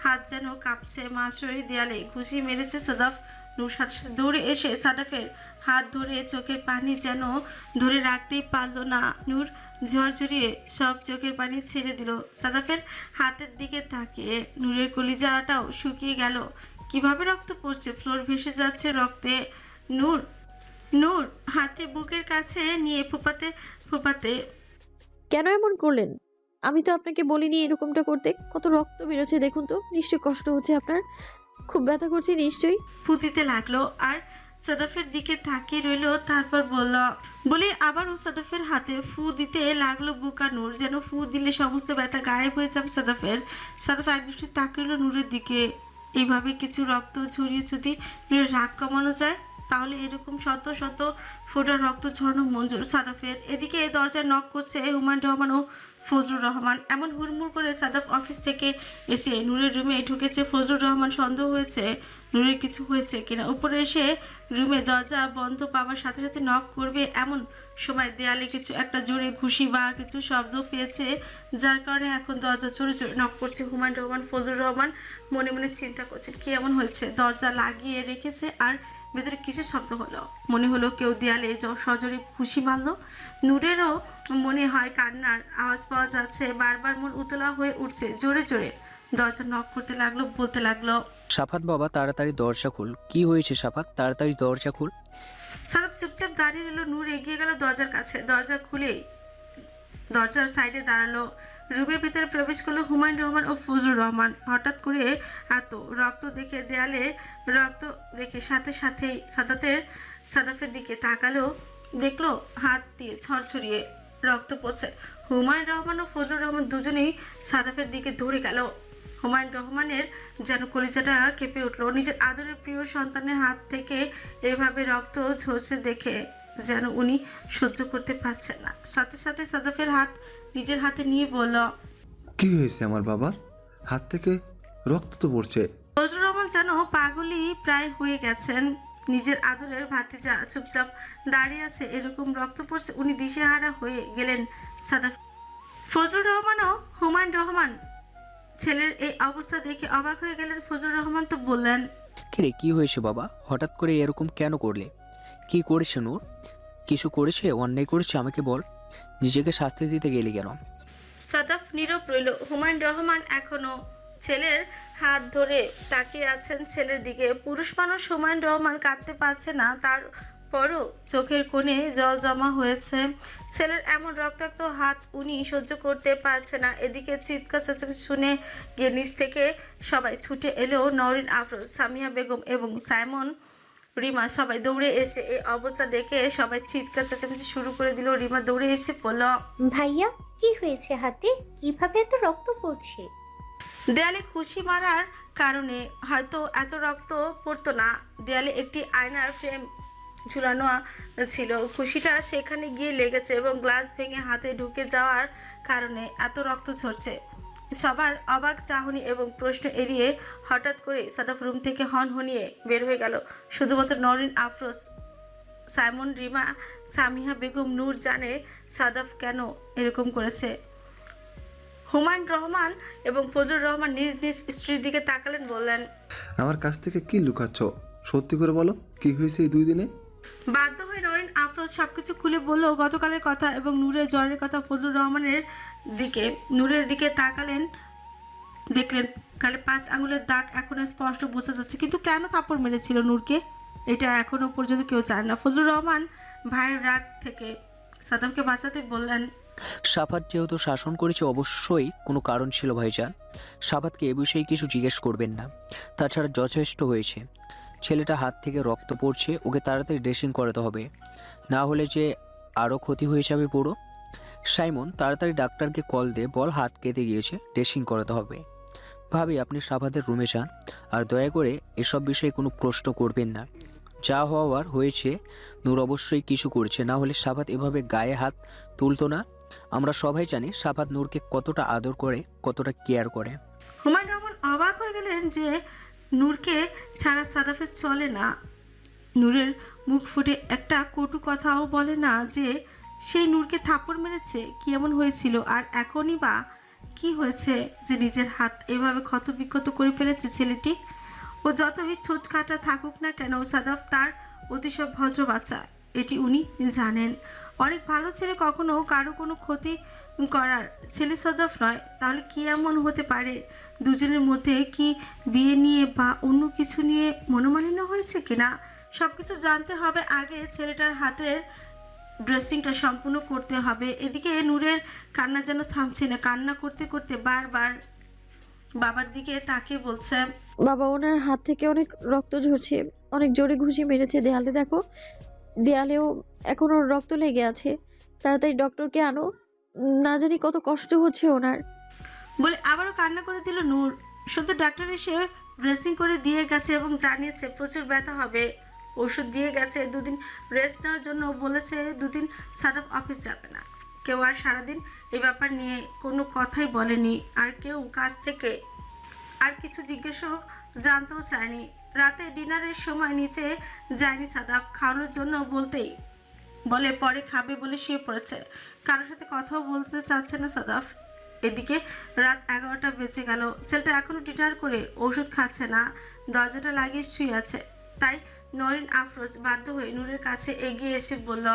হাত যেন কাঁপছে। মাসই দেয়ালে ঘুষি মেরেছে সাদাফ, নূর সাথে সাথে দৌড়ে এসে সাদাফের হাত ধরে চোখের পানি যেন ধরে রাখতেই পারলো না। নূর ঝরঝরিয়ে সব চোখের পানি ছেড়ে দিল। সাদাফের হাতের দিকে তাকিয়ে নূরের কলিজাটাও শুকিয়ে গেল। কিভাবে রক্ত পড়ছে, ফ্লোর ভেসে যাচ্ছে রক্তে। নূর নূর হাতে বুকের কাছে নিয়ে ফোপাতে ফোপাতে কেন এমন করলেন? আমি তো আপনাকে বলিনি এরকমটা করতে। কত রক্ত বেরোচ্ছে দেখুন তো। নিশ্চয়ই কষ্ট হচ্ছে আপনার, খুব ব্যথা করছে নিশ্চয়ই। ফু দিতে লাগলো আর সাদাফের দিকে তাকিয়ে রইল। তারপর বলে আবারও সাদাফের হাতে ফু দিতে লাগলো বুকা নূর, যেন ফু দিলে সমস্ত ব্যথা গায়েব হয়ে যাবে সাদাফের। সাদাফ একদৃষ্টি তাকিয়ে রইল নূরের দিকে। এইভাবে কিছু রক্ত ঝরিয়ে যদি নূরের রাগ কমানো যায়, তাহলে এরকম শত শত ফোঁটা রক্ত ঝরানো মঞ্জুর সাদাফের। এদিকে দরজায় নক করছে হুমায়ুন রহমান ও ফজলুর রহমান। এমন হুড়মুড় করে সাদাফ অফিস থেকে এসে নূরের রুমে ঢুকেছে। ফজলুর রহমান সন্দেহ হয়েছে নূরের কিছু হয়েছে কিনা। উপরে এসে রুমে দরজা বন্ধ পাওয়ার সাথে সাথে নক করবে এমন সময় দেয়ালে কিছু একটা জোরে ঘুষি বা কিছু শব্দ পেয়েছে, যার কারণে এখন দরজা জোরে জোরে নক করছে হুমায়ুন রহমান। ফজলুর রহমান মনে মনে চিন্তা করছেন কি এমন হয়েছে। দরজা লাগিয়ে রেখেছে আর ভেতরে কিছু শব্দ হলো, মনে হলো কেউ দেয়ালে সজোরে ঘুষি মারলো। নূরেরও মনে হয় কান্নার আওয়াজ পাওয়া যাচ্ছে। বারবার মন উতলা হয়ে উঠছে। জোরে জোরে দরজা নক করতে লাগলো, বলতে লাগলো, সাফাত বাবা তাড়াতাড়ি দরজা খুল। কি হয়েছে সাফাত, তাড়াতাড়ি দরজা খুল। সাদাব চুপচাপ দাঁড়িয়ে রইল। নূর এগিয়ে গেল দরজার কাছে। দরজা খুলেই দরজার সাইডে দাঁড়ালো। রুমের ভিতরে প্রবেশ করলো হুমায়ুন রহমান ও ফজলুর রহমান। হঠাৎ করে এত রক্ত দেখে, দেয়ালে রক্ত দেখে সাথে সাথেই সাদাফের দিকে তাকালো। দেখলো হাত দিয়ে ছড়ছড়িয়ে রক্ত পড়ছে। হুমায়ুন রহমান ও ফজলুর রহমান দুজনেই সাদাফের দিকে দৌড়ে গেল। হুমায়ুন রহমানের যেন কলিজাটা কেঁপে উঠলো। নিজের আদরের প্রিয় সন্তানের হাত থেকে এভাবে রক্ত ঝরছে দেখে যেন উনি সহ্য করতে পারছেন না। সাথে সাথে সাদাফের হাত নিজের হাতে নিয়ে বলল, কি হয়েছে আমার বাবার? হাত থেকে রক্ত তো পড়ছে। ফজলুর রহমান যেন পাগলই প্রায় হয়ে গেছেন। নিজের আদরের ভাতিজা চুপচাপ দাঁড়িয়ে আছে, এরকম রক্ত পড়ছে, উনি দিশেহারা হয়ে গেলেন। সাদাফ ফজলুর রহমান ও হুমায়ুন রহমান ছেলের এই অবস্থা দেখে অবাক হয়ে গেলেন। ফজলুর রহমান তো বললেন, কিরে কি হয়েছে বাবা, হঠাৎ করে এরকম কেন করলে? কি করেছে নূর? কিছু করেছে, অন্যায় করেছে? আমাকে বল, নিজেকে শাস্তি দিতে গেলি কেন? সাদাফ নীরব রইল। হুমায়ুন রহমান এখনো ছেলের হাত ধরে তাকিয়ে আছেন ছেলের দিকে। পুরুষ মানুষ হুমায়ুন রহমান কাঁদতে পারছে না, তারপরও চোখের কোণে জল জমা হয়েছে। ছেলের এমন রক্তাক্ত হাত উনি সহ্য করতে পারছে না। এদিকে চিৎকার চেঁচামেচি শুনে গিয়ে নিচ থেকে সবাই ছুটে এলো। নওরিন আফরোজ, সামিয়া বেগম এবং সাইমন, রিমা সবাই দৌড়ে এসে এই অবস্থা দেখে সবাই চিৎকার চেঁচামেচি শুরু করে দিল। রিমা দৌড়ে এসে বলল, ভাইয়া কি হয়েছে হাতে? কিভাবে এত রক্ত পড়ছে? দেয়ালে খুশি মারার কারণে হয়তো এত রক্ত পড়তো না। দেয়ালে একটি আয়নার ফ্রেম ঝুলানো ছিল, খুশিটা সেখানে গিয়ে লেগেছে এবং গ্লাস ভেঙে হাতে ঢুকে যাওয়ার কারণে এত রক্ত ঝরছে। সবার অবাক চাহনি এবং প্রশ্ন এড়িয়ে হঠাৎ করে সাদাফ রুম থেকে হনহনিয়ে বের হয়ে গেল। শুধুমাত্র নওরিন আফরোজ, সাইমন, রিমা, সামিহা বেগম, নূর জানে সাদাফ কেন এরকম করেছে। হুমায়ুন রহমান এবং ফজলুর রহমান নিজ নিজ স্ত্রীর দিকে তাকালেন, বললেন, আমার কাছ থেকে কি লুকাচ্ছ? সত্যি করে বলো, কি হয়েছে এই 2 দিনে? বাধ্য হয়ে নওরিন আফরোজ সবকিছু খুলে বলল, গতকালের কথা এবং নূরের জ্বরের কথা। ফজলুর রহমানের নূরের দিকে তাকালেন, দেখলেন গালে 5 আঙুলের দাগ এখনো স্পষ্ট বোঝা যাচ্ছে। কিন্তু কেন থাপ্পড় মেরেছিল নূরকে, এটা এখনো পর্যন্ত কেউ জানে না। ফজলুর রহমান ভাইয়ের রাগ থেকে সাদাফকে বাঁচাতে বললেন, সাফাত যেহেতু শাসন করেছে অবশ্যই কোনো কারণ ছিল ভাইজান। সাফাতকে এ বিষয়ে কিছু জিজ্ঞেস করবেন না, তাছাড়া যথেষ্ট হয়েছে। ছেলেটা হাত থেকে রক্ত পড়ছে, ওকে তাড়াতাড়ি ড্রেসিং করাতে হবে, না হলে যে আরও ক্ষতি হয়ে যাবে পুরো। সাইমন তাড়াতাড়ি ডাক্তারকে কল দে, বল হাত কেটে গিয়েছে, ড্রেসিং করাতে হবে। ভাবি আপনি সাফাতের রুমে যান আর দয়া করে এসব বিষয়ে কোনো প্রশ্ন করবেন না। যা হওয়ার হয়েছে, নূর অবশ্যই কিছু করছে, না হলে সাফাত এভাবে গায়ে হাত তুলতো না। আমরা সবাই জানি সাফাত নূরকে কতটা আদর করে, কতটা কেয়ার করে। হুমায়ুন রহমান অবাক হয়ে গেলেন যে নূরকে ছাড়া সাদাফের চলে না। নূরের মুখ ফুটে একটা কটু কথাও বলে না যে সেই নূরকে থাপ্পড় মেরেছে। কি এমন হয়েছিল আর এখনই বা কি হয়েছে যে নিজের হাত এভাবে ক্ষতবিক্ষত করে ফেলেছে ছেলেটি। ও যতই ঠোঁট কাটা থাকুক না কেন সাদাফ তার অতিশয় ভদ্র বাচ্চা, এটি উনি জানেন। অনেক ভালো ছেলে কখনো কারো কোনো ক্ষতি করার ছেলে সাদাফ নয়। তাহলে কি এমন হতে পারে? দুজনের মধ্যে কি বিয়ে নিয়ে বা অন্য কিছু নিয়ে মনোমালিন্য হয়েছে কিনা? সব কিছু জানতে হবে আগে। ছেলেটার হাতের ড্রেসিংটা সম্পূর্ণ করতে হবে। এদিকে নূরের কান্না যেন থামছে না, কান্না করতে করতে বারবার বাবার দিকে তাকিয়ে বলছে, বাবা, ওনার হাত থেকে অনেক রক্ত ঝরছে, অনেক জোরে ঘুষি মেরেছে দেয়ালে, দেখো দেয়ালেও এখনো রক্ত লেগে আছে, তাড়াতাড়ি ডক্টরকে আনো, না জানি কত কষ্ট হচ্ছে ওনার। বলে আবারও কান্না করে দিল নূর। সত্যি ডাক্তার এসে ড্রেসিং করে দিয়ে গেছে এবং জানিয়েছে প্রচুর ব্যথা হবে, ওষুধ দিয়ে গেছে, 2 দিন রেস্ট নেওয়ার জন্য বলেছে। 2 দিন সাদাফ অফিস যাবে না। কেউ আর সারাদিন এই ব্যাপার নিয়ে কোনো কথাই বলেনি, আর কেউ কাছ থেকে আর কিছু জিজ্ঞেসও জানতেও চায়নি। রাতে ডিনারের সময় নিচে যায়নি সাদাফ, খাওয়ানোর জন্য বলে পরে খাবে বলে শুয়ে পড়েছে। কারোর সাথে কথাও বলতে চাচ্ছে না সাদাফ। এদিকে রাত 11টা বেজে গেল, ছেলেটা এখনো ডিনার করে ওষুধ খাচ্ছে না, দরজাটা লাগিয়ে শুয়ে আছে। তাই নরিন আফরোজ বাধ্য হয়ে নূরের কাছে এগিয়ে এসে বলল,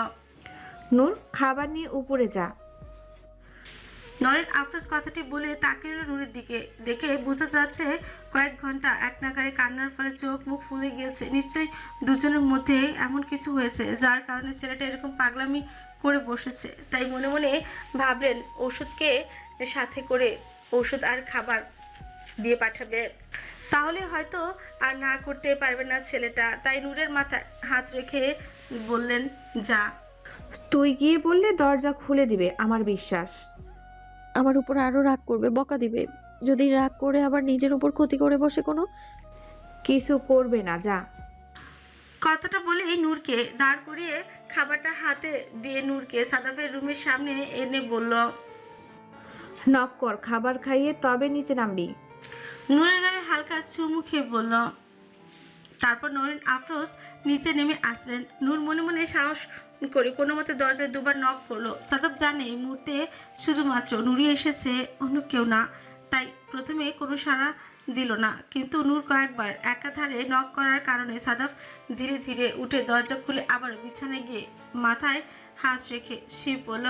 নূর, খাবার নিয়ে উপরে যা। নরেন আফরোজ কথাটি বলে তাকিয়ে রইল নূরের দিকে। দেখে বোঝা যাচ্ছে কয়েক ঘন্টা এক নাগারে কান্নার ফলে চোখ মুখ ফুলে গিয়েছে। নিশ্চয়ই দুজনের মধ্যে এমন কিছু হয়েছে যার কারণে ছেলেটা এরকম পাগলামি করে বসেছে। তাই মনে মনে ভাবলেন ওষুধকে সাথে করে ওষুধ আর খাবার দিয়ে পাঠাবে, তাহলে হয়তো আর না করতে পারবে না ছেলেটা। তাই নূরের মাথায় হাত রেখে বললেন, যা। তুই গিয়ে বললে দরজা খুলে দিবে, আমার বিশ্বাস। আমার উপর আরো রাগ করবে, বকা দিবে, যদি রাগ করে আবার নিজের উপর ক্ষতি করে বসে কোনো। কিছু করবে না, যা। কথাটা বলেই নূরকে দাঁড় করিয়ে খাবারটা হাতে দিয়ে নূরকে সাদাফের রুমের সামনে এনে বলল, নক কর, খাবার খাইয়ে তবে নিচে নামবি। নূরের গায়ে হালকা চুমু খেয়ে বলল। তারপর নরিন আফরোজ নিচে নেমে আসলেন। নূর মনে মনে সাহস করে কোনো মতে দরজায় 2 বার নক করলো। সাদাফ জানে এই মুহূর্তে শুধুমাত্র নূরই এসেছে, অন্য কেউ না। তাই প্রথমে কোনো সাড়া দিল না, কিন্তু নূর কয়েকবার একাধারে নক করার কারণে সাদাফ ধীরে ধীরে উঠে দরজা খুলে আবার বিছানায় গিয়ে মাথায় হাত রেখে শুয়ে পড়ল।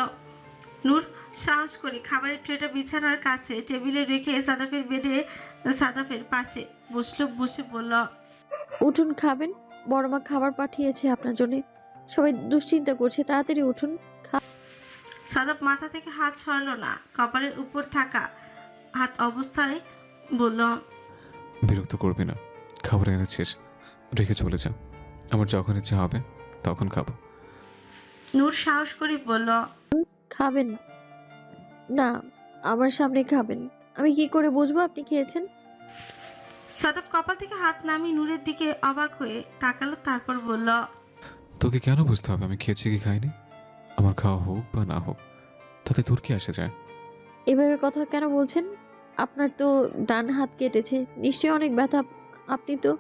নূর সাহস করে খাবারের ট্রেটা বিছানার কাছে টেবিলে রেখে সাদাফের বেডে সাদাফের পাশে বসে বলল, উঠুন, খাবেন, বড় মা খাবার পাঠিয়েছে আপনার জন্য, সবাই দুশ্চিন্তা করছে, তাড়াতাড়ি উঠুন। সাদাফ মাথা থেকে হাত সরল না, কপালের উপর থাকা হাত অবস্থায় বলল, বিরক্ত করবি না, খাবার এনেছিস, রেখে চলে যা, আমার যখন ইচ্ছা হবে তখন খাবো। নূর সাহস করে বলল, খাবেন না, আমার সামনে খাবেন, আমি কি করে বুঝবো আপনি খেয়েছেন? সাদাফ কপাল থেকে হাত নামিয়ে নূরের দিকে অবাক হয়ে তাকালো, তারপর বলল, তোকে কেন বুঝতে হবে আমি খেয়েছি কি খাইনি? আমার খাওয়া হোক বা না হোক তাতে তোর কি আসে যায়? এভাবে কথা কেন বলছেন? আপনার তো ডান হাত কেটেছে, নিশ্চয়ই অনেক ব্যথা। আপনি তো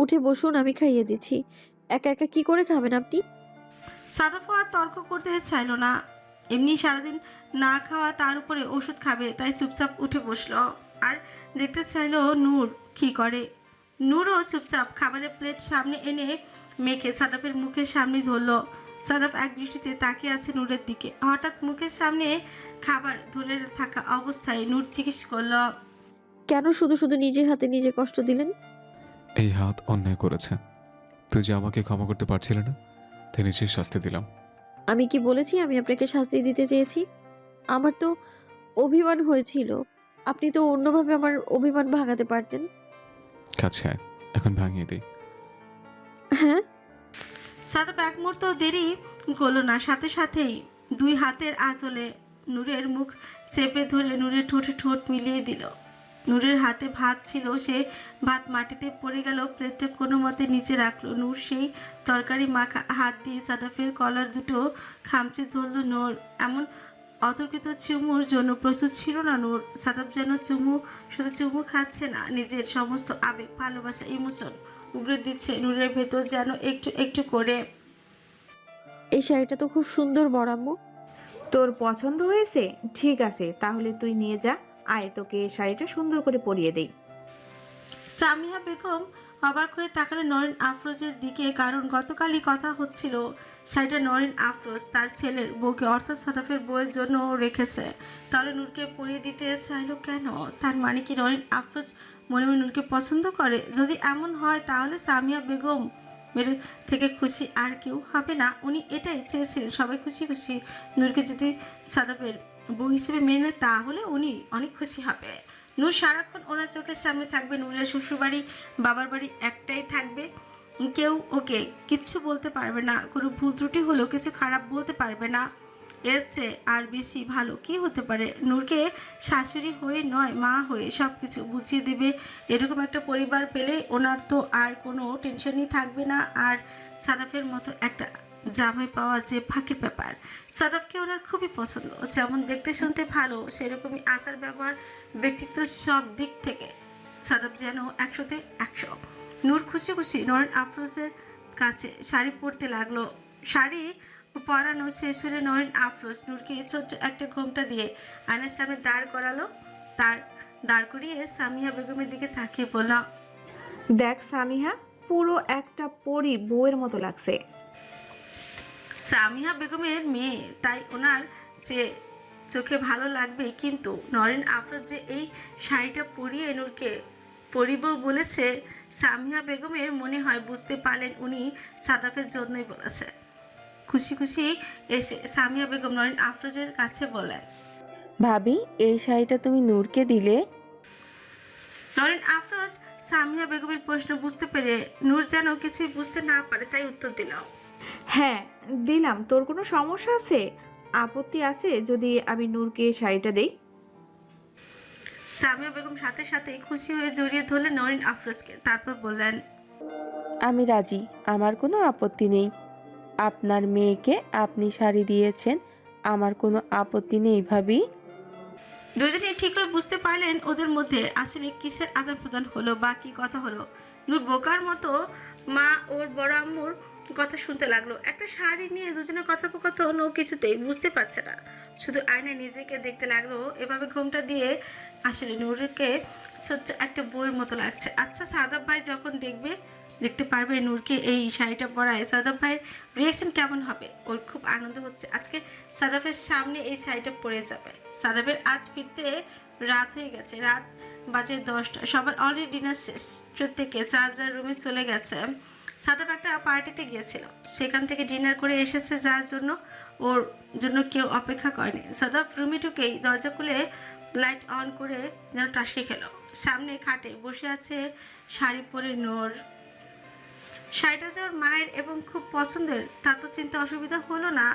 উঠে বসুন, আমি খাইয়ে দিচ্ছি। একা একা কি করে খাবেন আপনি? সাদাফ আর তর্ক করতে চাইল না, এমনি সারাদিন না খাওয়া, তার উপরে ওষুধ খাবে, তাই চুপচাপ উঠে বসলো আর দেখতে চাইলো নূর কি করে। নূরও চুপচাপ খাবারের প্লেট সামনে এনে মেখে সাদাফের মুখের সামনে ধরলো। সাদাফ এক দৃষ্টিতে তাকিয়ে আছে নূরের দিকে। হঠাৎ মুখের সামনে খাবার ধরে থাকা অবস্থায় নূর জিজ্ঞেস করলো, কেন শুধু শুধু নিজের হাতে নিজে কষ্ট দিলেন? এই হাত অন্যায় করেছে, তুই যে আমাকে ক্ষমা করতে পারছিলে না তাই নিশ্চয়ই শাস্তি দিলাম। আমি কি বলেছি আমি আপনাকে শাস্তি দিতে চেয়েছি? আমার তো অভিমান হয়েছিল, আপনি তো অন্যভাবে আমার অভিমান ভাঙাতে পারতেন। কাছে আয়, এখন ভাঙিয়ে দিই। হ্যাঁ। সাদাফ এক মুহূর্ত দেরি করলো না, সাথে সাথেই 2 হাতের আঁচলে নূরের মুখ চেপে ধরে নূরের ঠোঁটে ঠোঁট মিলিয়ে দিল। নূরের হাতে ভাত ছিল, সে ভাত মাটিতে পড়ে গেল, প্লেটটা কোনো মতে নিচে রাখলো। নূর সেই তরকারি মাখা হাত দিয়ে সাদাফের কলার দুটো খামচে ধরল। নূর এমন অতর্কিত চুমুর জন্য প্রস্তুত ছিল না। নূর সাদাফ যেন শুধু চুমু খাচ্ছে না, নিজের সমস্ত আবেগ, ভালোবাসা, ইমোশন উগড়ে দিচ্ছে নূরের ভেতর যেন একটু একটু করে। এই শাড়িটা তো খুব সুন্দর বড় আম্মু। তোর পছন্দ হয়েছে? ঠিক আছে, তাহলে তুই নিয়ে যা, আয় তোকে এই শাড়িটা সুন্দর করে পরিয়ে দেই। সামিয়া বেগম অবাক হয়ে তাকালে নরেন আফরোজের দিকে, কারণ গতকালই কথা হচ্ছিল শাড়িটা নরেন আফরোজ তার ছেলের বউকে অর্থাৎ সাদাফের বউয়ের জন্য রেখেছে। তাহলে নূরকে পরিয়ে দিতে চাইলো কেন? তার মানে কি নরেন আফরোজ মনে মনে নূরকে পছন্দ করে? যদি এমন হয় তাহলে সামিয়া বেগম মেরে থেকে খুশি আর কেউ হবে না। উনি এটাই চেয়েছিলেন, সবাই খুশি খুশি। নূরকে যদি সাদাফের বউ হিসেবে মেনে নেয় তাহলে উনি অনেক খুশি হবে। নূর সারাক্ষণ ওনার চোখের সামনে থাকবে। নূরের শ্বশুরবাড়ি বাবার বাড়ি একটাই থাকবে। কেউ ওকে কিচ্ছু বলতে পারবে না, কোনো ভুল ত্রুটি হলেও কিছু খারাপ বলতে পারবে না। এর চেয়ে আর বেশি ভালো কি হতে পারে? নূরকে শাশুড়ি হয়ে নয়, মা হয়ে সব কিছু বুঝিয়ে দেবে। এরকম একটা পরিবার পেলে ওনার তো আর কোনো টেনশনই থাকবে না। আর সাদাফের মতো একটা জামাই পাওয়া যে ভাগ্যের ব্যাপার। সাদাফকে ওনার খুবই পছন্দ, যেমন দেখতে শুনতে ভালো সেরকমই আচার ব্যবহার ব্যক্তিত্ব সব দিক থেকে সাদাফ যেন 100-তে 100। নূর খুশি খুশি নরেন আফরোজের কাছে শাড়ি পরতে লাগলো। শাড়ি পরানো শেষ হলে নরেন আফরোজ নূরকে ছোট্ট একটা ঘোমটা দিয়ে আয়নার সামনে দাঁড় করিয়ে সামিয়া বেগমের দিকে তাকিয়ে বলল, দেখ সামিহা, পুরো একটা পরী বউয়ের মতো লাগছে। সামিয়া বেগমের মেয়ে তাই ওনার যে চোখে ভালো লাগবে, কিন্তু নরেন আফরোজ যে এই শাড়িটা পরিয়ে নূরকে পরিব বলেছে সামিয়া বেগমের মনে হয় বুঝতে পারলেন উনি সাদাফের জন্যই বলেছে। খুশি খুশি এসে সামিয়া বেগম নরেন আফরোজের কাছে বলেন, ভাবি এই শাড়িটা তুমি নূরকে দিলে? নরেন আফরোজ সামিয়া বেগমের প্রশ্ন বুঝতে পেরে নূর যেন কিছুই বুঝতে না পারে তাই উত্তর দিল, হ্যাঁ দিলাম। তোর কোনো সমস্যা আছে, আপত্তি আছে যদি আমি নূরকে শাড়িটা দেই? সামিয়া বেগম সাথে সাথে খুশি হয়ে জড়িয়ে ধরলেন নরেন আফরোজকে। তারপর বললেন, আমি রাজি, আমার কোনো আপত্তি নেই। আপনার মেয়েকে আপনি শাড়ি দিয়েছেন, আমার কোনো আপত্তি নেই ভাবি। দুজনেই ঠিকই বুঝতে পারলেন ওদের মধ্যে আসলে কিসের আদান প্রদান হলো বা কি কথা হলো। নূর বোকার মতো মা ওর বড় আম্মুর কথা শুনতে লাগলো। একটা শাড়ি নিয়ে দুজনের কথোপকথন ও কিছুতেই বুঝতে পারছে না, শুধু আয়নায় নিজেকে দেখতে লাগলো। এভাবে ঘোমটা দিয়ে আসলে নূরকে ছোট্ট একটা বউয়ের মতো লাগছে। আচ্ছা সাদাব ভাই যখন দেখতে পারবে নূরকে এই শাড়িটা পরায়, সাদাব ভাইয়ের রিয়াকশন কেমন হবে? ওর খুব আনন্দ হচ্ছে আজকে সাদাফের সামনে এই শাড়িটা পরে যাবে। সাদাফের আজ ফিরতে রাত হয়ে গেছে, রাত বাজে 10টা। সবার অলরেডি ডিনার শেষ, প্রত্যেকে যার যার রুমে চলে গেছে। সাদাফ একটা পার্টিতে গিয়েছিল, সেখান থেকে ডিনার করে এসেছে, যার জন্য ওর জন্য কেউ অপেক্ষা করেনি। সাদাফ রুমে ঢুকেই দরজা খুলে লাইট অন করে যেন টাসকে খেলো। সামনে খাটে বসে আছে শাড়ি পরে নূর। শাড়িটা যে ওর মায়ের এবং খুব পছন্দের তা তো চিন্তা অসুবিধা হলো না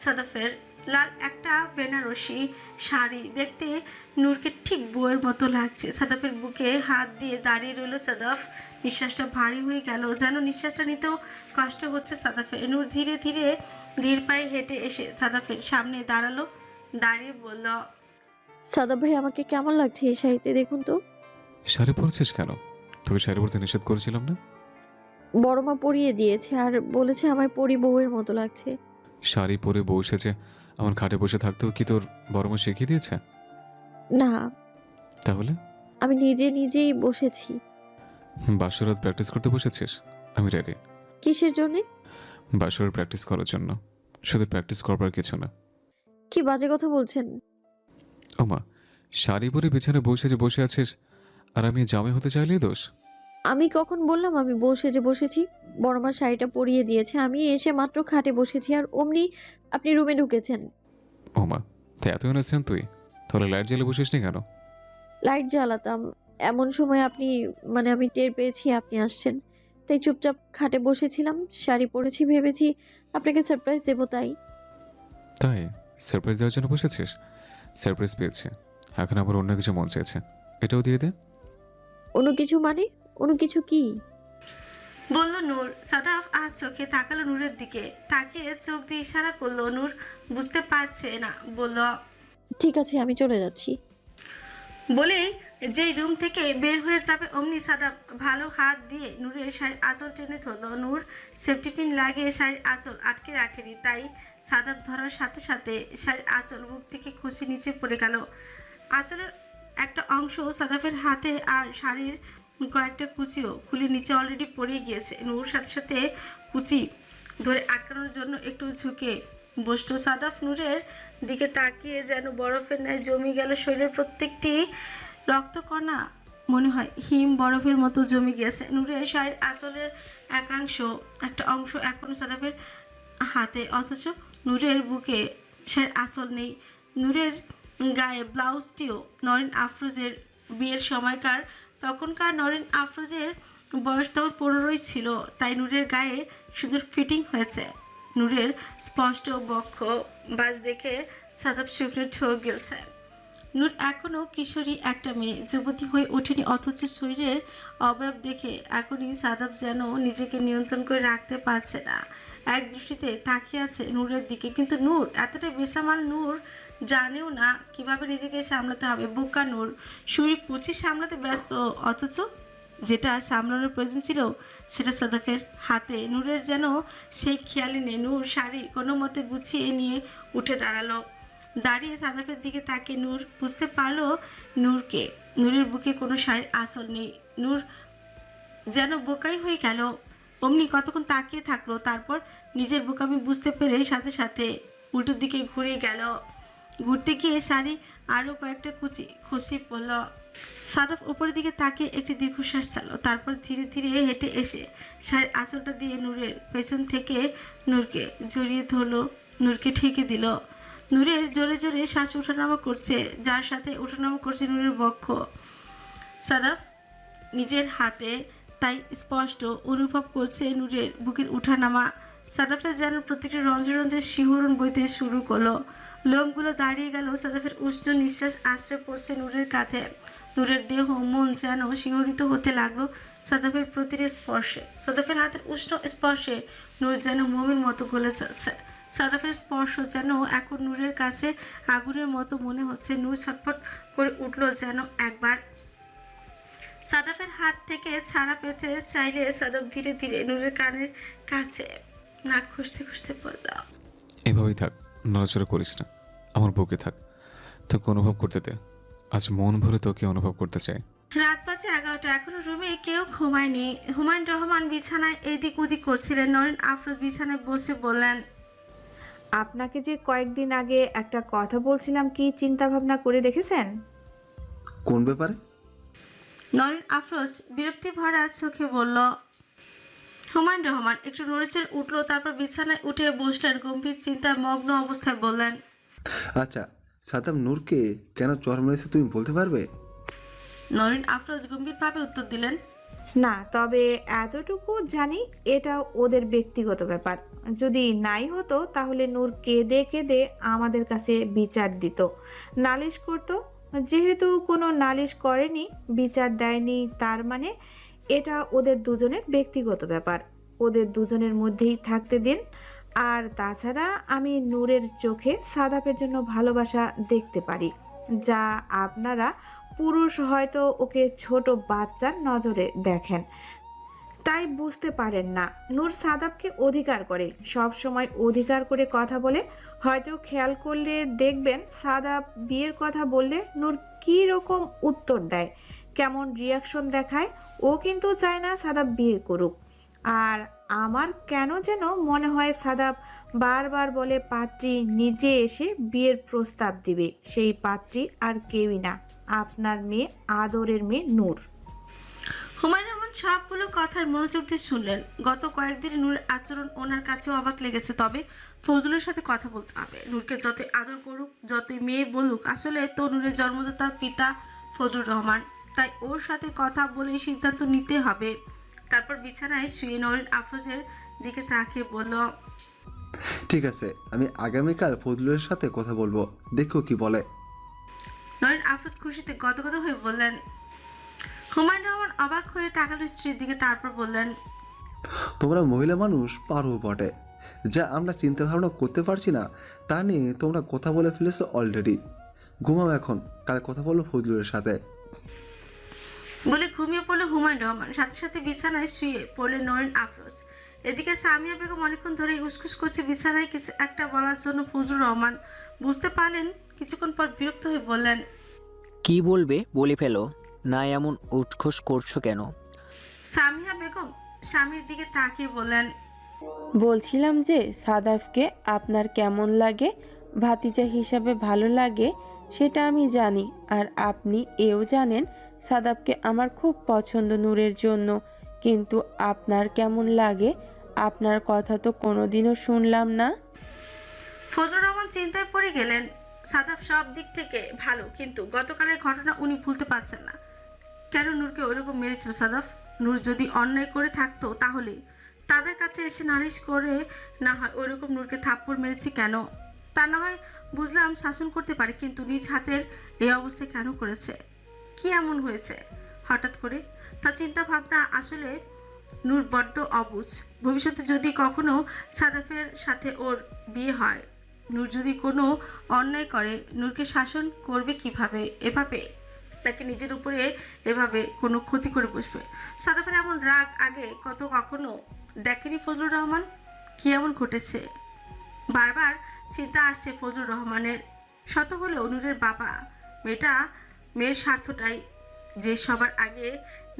সাদাফের। লাল একটা বেনারসি শাড়ি, দেখতে নূরকে ঠিক বউয়ের মতো লাগছে। সাদাফের বুকে হাত দিয়ে দাঁড়িয়ে রইল সাদাফ। নিঃশ্বাসটা ভারী হয়ে গেল, যেন নিঃশ্বাসটা নিতেও কষ্ট হচ্ছে সাদাফের। নূর ধীরে ধীরে ধীর পায়ে হেঁটে এসে সাদাফের সামনে দাঁড়ালো, দাঁড়িয়ে বলল, সাদাব ভাই আমাকে কেমন লাগছে এই শাড়িতে, দেখুন তো। শাড়ি পরেছিস কেন? তোকে শাড়ি পরতে নিষেধ করেছিলাম না? বড় মা পরিয়ে দিয়েছে আর বলেছে আমায় পরি বউয়ের মতো লাগছে। শাড়ি পরে বউ সেজে আমার খাটে বসে থাকতেও কি তোর বড় মা শিখিয়ে দিয়েছে? না, তাহলে? আমি নিজেই বসেছি। বাসরাত প্র্যাকটিস করতে বসেছিস? আমি রেডি। কিসের জন্যে? বাসরাত প্র্যাকটিস করার জন্য। শুধু প্র্যাকটিস করবার কিছু না। কি বাজে কথা বলছেন? ও মা, শাড়ি পরে বিছানায় বসে আছিস আর আমি জামাই হতে চাইলেই দোষ? আমি কখন বললাম আমি বসেছি? বড় মা শাড়িটা পরিয়ে দিয়েছে, আমি এসে মাত্র খাটে বসেছি আর অমনি আপনি রুমে ঢুকেছেন। ও মা, তাই এত ইনোসেন্ট তুই? তাহলে লাইট জ্বালিয়ে বসিস নি কেন? লাইট জ্বালাতাম এমন সময় আমি টের পেয়েছি আপনি আসছেন, তাই চুপচাপ খাটে বসেছিলাম। শাড়ি পরেছি ভেবেছি আপনাকে সারপ্রাইজ দেবো তাই। তাই সারপ্রাইজ দেওয়ার জন্য বসেছিস? সারপ্রাইজ পেয়েছে, এখন আবার অন্য কিছু মন চাইছে, এটাও দিয়ে দে। অন্য কিছু মানে? অন্য কিছু কি? বলল নূর। সাদাফ আর চোখে তাকালো নূরের দিকে, তাকিয়ে চোখ দিয়ে ইশারা করলো। নূর বুঝতে পারছে না, বলল, ঠিক আছে আমি চলে যাচ্ছি। বলেই যেই রুম থেকে বের হয়ে যাবে অমনি সাদাফ ভালো হাত দিয়ে নূরের শাড়ির আঁচল টেনে ধরলো। নূর সেফটি পিন লাগিয়ে শাড়ির আঁচল আটকে রাখেনি, তাই সাদাফ ধরার সাথে সাথে শাড়ির আঁচল বুক থেকে খসে নিচে পড়ে গেল। আঁচলের একটা অংশ সাদাফের হাতে আর শাড়ির কয়েকটা কুচিও খুলে নিচে অলরেডি পড়ে গিয়েছে। নূর সাথে সাথে কুচি ধরে আটকানোর জন্য একটু ঝুঁকে বসলো। সাদাফ নূরের দিকে তাকিয়ে যেন বরফের ন্যায় জমে গেল শরীরের প্রত্যেকটি রক্তকণা, মনে হয় হিম বরফের মতো জমে গিয়েছে। নূরের শাড়ির আঁচলের একটা অংশ এখনো সাদাফের হাতে, অথচ নূরের বুকে শাড়ির আঁচল নেই। নূরের গায়ে ব্লাউজটিও নরেন আফরোজের বিয়ের সময়কার। তখনকার নরেন আফরোজের বয়স তখন 15ই ছিল, তাই নূরের গায়ে সুন্দর ফিটিং হয়েছে। নূরের স্পষ্ট বক্ষ বাজ দেখে সাদাব শুকনো ঠোক গেলছে। নূর এখনও কিশোরী একটা মেয়ে, যুবতী হয়ে ওঠেনি, অথচ শরীরের অবয়ব দেখে এখনই সাদাব যেন নিজেকে নিয়ন্ত্রণ করে রাখতে পারছে না। এক দৃষ্টিতে তাকিয়ে আছে নূরের দিকে, কিন্তু নূর এতটা বেসামাল। নূর জানেও না কিভাবে নিজেকে সামলাতে হবে। বোকা নূর শরীর কুচি সামলাতে ব্যস্ত, অথচ যেটা সামলানোর প্রয়োজন ছিল সেটা সাদাফের হাতে। নূরের যেন সেই খেয়ালই নেই। নূর শাড়ি কোনো মতে গুছিয়ে নিয়ে উঠে দাঁড়ালো। দাঁড়িয়ে সাদাফের দিকে তাকিয়ে নূর বুঝতে পারলো নূরকে। নূরের বুকে কোনো শাড়ির আঁচল নেই। নূর যেন বোকাই হয়ে গেল। অমনি কতক্ষণ তাকিয়ে থাকলো, তারপর নিজের বোকামি বুঝতে পেরে সাথে সাথে উল্টোর দিকে ঘুরে গেল। ঘুরতে গিয়ে শাড়ি আরও কয়েকটা কুচি খসে পড়ল। সাদাফ উপরের দিকে তাকিয়ে একটি দীর্ঘশ্বাস ছাড়লো, তারপর ধীরে ধীরে হেঁটে এসে শাড়ির আঁচলটা দিয়ে নূরের পেছন থেকে নূরকে জড়িয়ে ধরলো, নূরকে ঠেকে দিল। নূরের জোরে জোরে শ্বাস ওঠানামা করছে, যার সাথে ওঠানামা করছে নূরের বক্ষ। সাদাফ নিজের হাতে তাই স্পষ্ট অনুভব করছে নূরের বুকের ওঠানামা। সাদাফের যেন প্রতিটি রঞ্জে রঞ্জে শিহরণ বইতে শুরু করলো। লোমগুলো দাঁড়িয়ে গেল। সাদাফের উষ্ণ নিঃশ্বাস আশ্রয় পড়ছে নূরের কাঁধে। নূরের দেহ মন যেন শিহরিত হতে লাগলো সাদাফের প্রতিটি স্পর্শে। সাদাফের হাতের উষ্ণ স্পর্শে নূর যেন মোমের মতো গলে যাচ্ছে। সাদাফের স্পর্শ যেন এখন নূরের কাছে আগুনের মতো মনে হচ্ছে। নূর ছটফট করে উঠল যেন একবার। সাদাফের হাত থেকে ছাড়া পেতে চাইলে সাদাফ ধীরে ধীরে নূরের কানের কাছে নাক খুঁজতে খুঁজতে বলল, এভাবেই থাক, নড়াচড়া করিস না, আমার বুকে থাক, তোকে অনুভব করতে দে। আজ মন ভরে তোকে অনুভব করতে চাই। রাত 11:30, এখনো রুমে কেউ ঘুমায়নি। হুমায়ুন রহমান বিছানায় এদিক ওদিক করছিলেন। নরেন আফরোজ বিছানায় বসে বললেন, আপনাকে যে কয়েকদিন আগে একটা কথা বলছিলাম, কি চিন্তা ভাবনা করে দেখেছেন? কোন ব্যাপারে? নরেন আফরোজ বিরক্তি ভরা চোখে বলল। হুমায়ুন রহমান একটু নড়েচড়ে উঠল, তারপর বিছানায় উঠে বসলেন। গম্ভীর চিন্তায় মগ্ন অবস্থায় বললেন, আচ্ছা, সাদাব নূরকে কেন চর মেরেছে তুমি বলতে পারবে? নরেন আফরোজ গম্ভীরভাবে উত্তর দিলেন, না, তবে এতটুকু জানি এটা ওদের ব্যক্তিগত ব্যাপার। যদি নাই হতো তাহলে নূর কেঁদে কেঁদে আমাদের কাছে বিচার দিত, নালিশ করত। যেহেতু কোনো নালিশ করেনি, বিচার দেয়নি, তার মানে এটা ওদের দুজনের ব্যক্তিগত ব্যাপার। ওদের দুজনের মধ্যেই থাকতে দিন। আর তাছাড়া আমি নূরের চোখে সাদাফের জন্য ভালোবাসা দেখতে পারি, যা আপনারা পুরুষ হয়তো ওকে ছোট বাচ্চার নজরে দেখেন, তাই বুঝতে পারেন না। নূর সাদাবকে অধিকার করে, সব সময় অধিকার করে কথা বলে। হয়তো খেয়াল করলে দেখবেন সাদাব বিয়ের কথা বললে নূর কী রকম উত্তর দেয়, কেমন রিয়াকশন দেখায়। ও কিন্তু চায় না সাদাব বিয়ে করুক। আর আমার কেন যেন মনে হয় সাদাব বারবার বলে পাত্রী নিজে এসে বিয়ের প্রস্তাব দিবে। সেই পাত্রী আর কেউই না, আপনার মেয়ে, আদরের মেয়ে নূর। হুমায়ুন রহমান সবগুলো কথার মনোযোগ দিয়ে শুনলেন। গত কয়েকদিন নূরের আচরণ ওনার কাছেও অবাক লেগেছে, তবে ফজলুলের সাথে কথা বলতে হবে। নূরকে যতই আদর করুক, যতই মেয়ে বলুক, আসলে তো নূরের জন্মদাতার পিতা ফজলুর রহমান, তাই ওর সাথে কথা বলে সিদ্ধান্ত নিতে হবে। তারপর বিছানায় শুয়ে নরেন আফরোজের দিকে তাকিয়ে বলল, ঠিক আছে, আমি আগামীকাল ফজলুরের সাথে কথা বলবো, দেখো কি বলে। নরেন আফরোজ খুশিতে গদগদ হয়ে বললেন। হুমায়ুন রহমান অবাক হয়ে তাকালো স্ত্রীর দিকে, তারপর বললেন, তোমরা মহিলা মানুষ পারো বটে, যা আমরা চিন্তা ভাবনা করতে পারছি না তা নিয়ে তোমরা কথা বলে ফেলেছো অলরেডি। ঘুমাও এখন, কাল কথা বলো ফজলুরের সাথে। বলে ঘুমিয়ে পড়লো হুমায়ুন রহমান। সাথে সাথে বিছানায় শুয়ে পড়লেন নরেন আফরোজ। এদিকে সামিয়া বেগম অনেকক্ষণ ধরে উসকুস করছে বিছানায় কিছু একটা বলার জন্য। ফজলুর রহমান বুঝতে পারলেন, কিছুক্ষণ পর বিরক্ত হয়ে বললেন, কি বলবে বলে ফেলো। না এমন উৎখোস করছো কেন? সামিয়া বেগম স্বামীর দিকে তাকিয়ে বললেন, বলছিলাম যে সাদাফকে আপনার কেমন লাগে, ভাতিজা হিসাবে ভালো লাগে সেটা আমি জানি, আর আপনি এও জানেন সাদাফকে আমার খুব পছন্দ নূরের জন্য, কিন্তু আপনার কেমন লাগে আপনার কথা তো কোনোদিনও শুনলাম না। ফজলুর রহমান চিন্তায় পড়ে গেলেন। সাদাফ সব দিক থেকে ভালো, কিন্তু গতকালের ঘটনা উনি ভুলতে পারছেন না। কেন নূরকে ওইরকম মেরেছিল সাদাফ? নূর যদি অন্যায় করে থাকতো তাহলে তাদের কাছে এসে নালিশ করে না হয় ওইরকম নূরকে থাপ্পড় মেরেছে কেন? তা না হয় বুঝলাম শাসন করতে পারে, কিন্তু নিজ হাতের এই অবস্থায় কেন করেছে? কি এমন হয়েছে হঠাৎ করে? তার চিন্তা ভাবনা আসলে নূর বড্ড অবুঝ। ভবিষ্যতে যদি কখনো সাদাফের সাথে ওর বিয়ে হয়, নূর যদি কোনো অন্যায় করে, নূরকে শাসন করবে কিভাবে? এভাবে নাকি নিজের উপরে এভাবে কোনো ক্ষতি করে বসবে? সাদাফের এমন রাগ আগে কখনো দেখেনি ফজলুর রহমান। কি এমন ঘটেছে? বারবার চিন্তা আসছে ফজলুর রহমানের। শত হলেও নূরের বাবা, মেয়ের স্বার্থটাই যে সবার আগে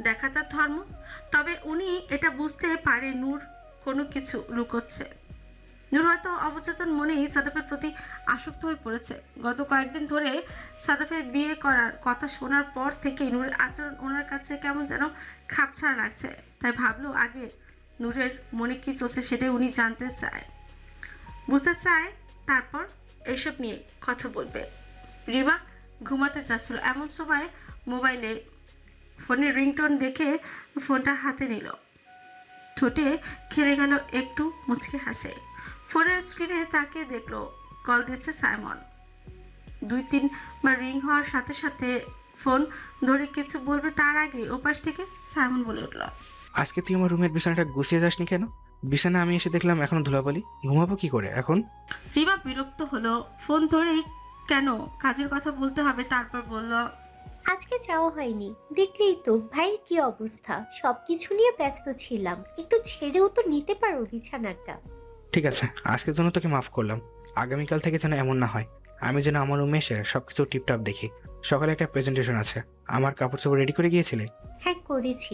দেখা তার ধর্ম। তবে উনি এটা বুঝতে পারে নূর কোনো কিছু লুকোচ্ছে। নূর হয়তো অবচেতন মনেই সাদাফের প্রতি আসক্ত হয়ে পড়েছে। গত কয়েকদিন ধরে সাদাফের বিয়ে করার কথা শোনার পর থেকেই নূরের আচরণ ওনার কাছে কেমন যেন খাপছাড়া লাগছে। তাই ভাবলো আগে নূরের মনে কি চলছে সেটাই উনি জানতে চায়, বুঝতে চায়, তারপর এইসব নিয়ে কথা বলবে। রিমা ঘুমাতে যাচ্ছিল, এমন সময় মোবাইলে ফোনের রিংটোন দেখে ফোনটা হাতে নিল। ঠোঁটে খেলে গেল একটু মুচকে হাসে। ফোনের স্ক্রিনে তাকিয়ে দেখলো কল দিচ্ছে সাইমন। 2-3 বার রিং হওয়ার সাথে সাথে ফোন ধরে কিছু বলবে তার আগে ওপাশ থেকে সাইমন বলে উঠল, আজকে তুই আমার রুমের বিছানাটা গুছিয়ে যাসনি কেন? বিছানা আমি এসে দেখলাম এখনো ধুলাবালি, ঘুমাবো কি করে এখন? রিমা বিরক্ত হলো। ফোন ধরেই কেন কাজের কথা বলতে হবে? তারপর বলল, আজকে যাওয়া হয়নি, দেখলেই তো ভাইয়ের কি অবস্থা, সবকিছু নিয়ে ব্যস্ত ছিলাম, একটু ছেড়েও তো নিতে পারো বিছানাটা। ঠিক আছে, আজকের জন্য তোকে মাফ করলাম। আগামীকাল থেকে যেন এমন না হয়। আমি যেন আমার রুমে এসে সবকিছু টিপটাপ দেখি। সকালে একটা প্রেজেন্টেশন আছে, আমার কাপড় চোপড় রেডি করে গিয়েছিলে? হ্যাঁ করেছি।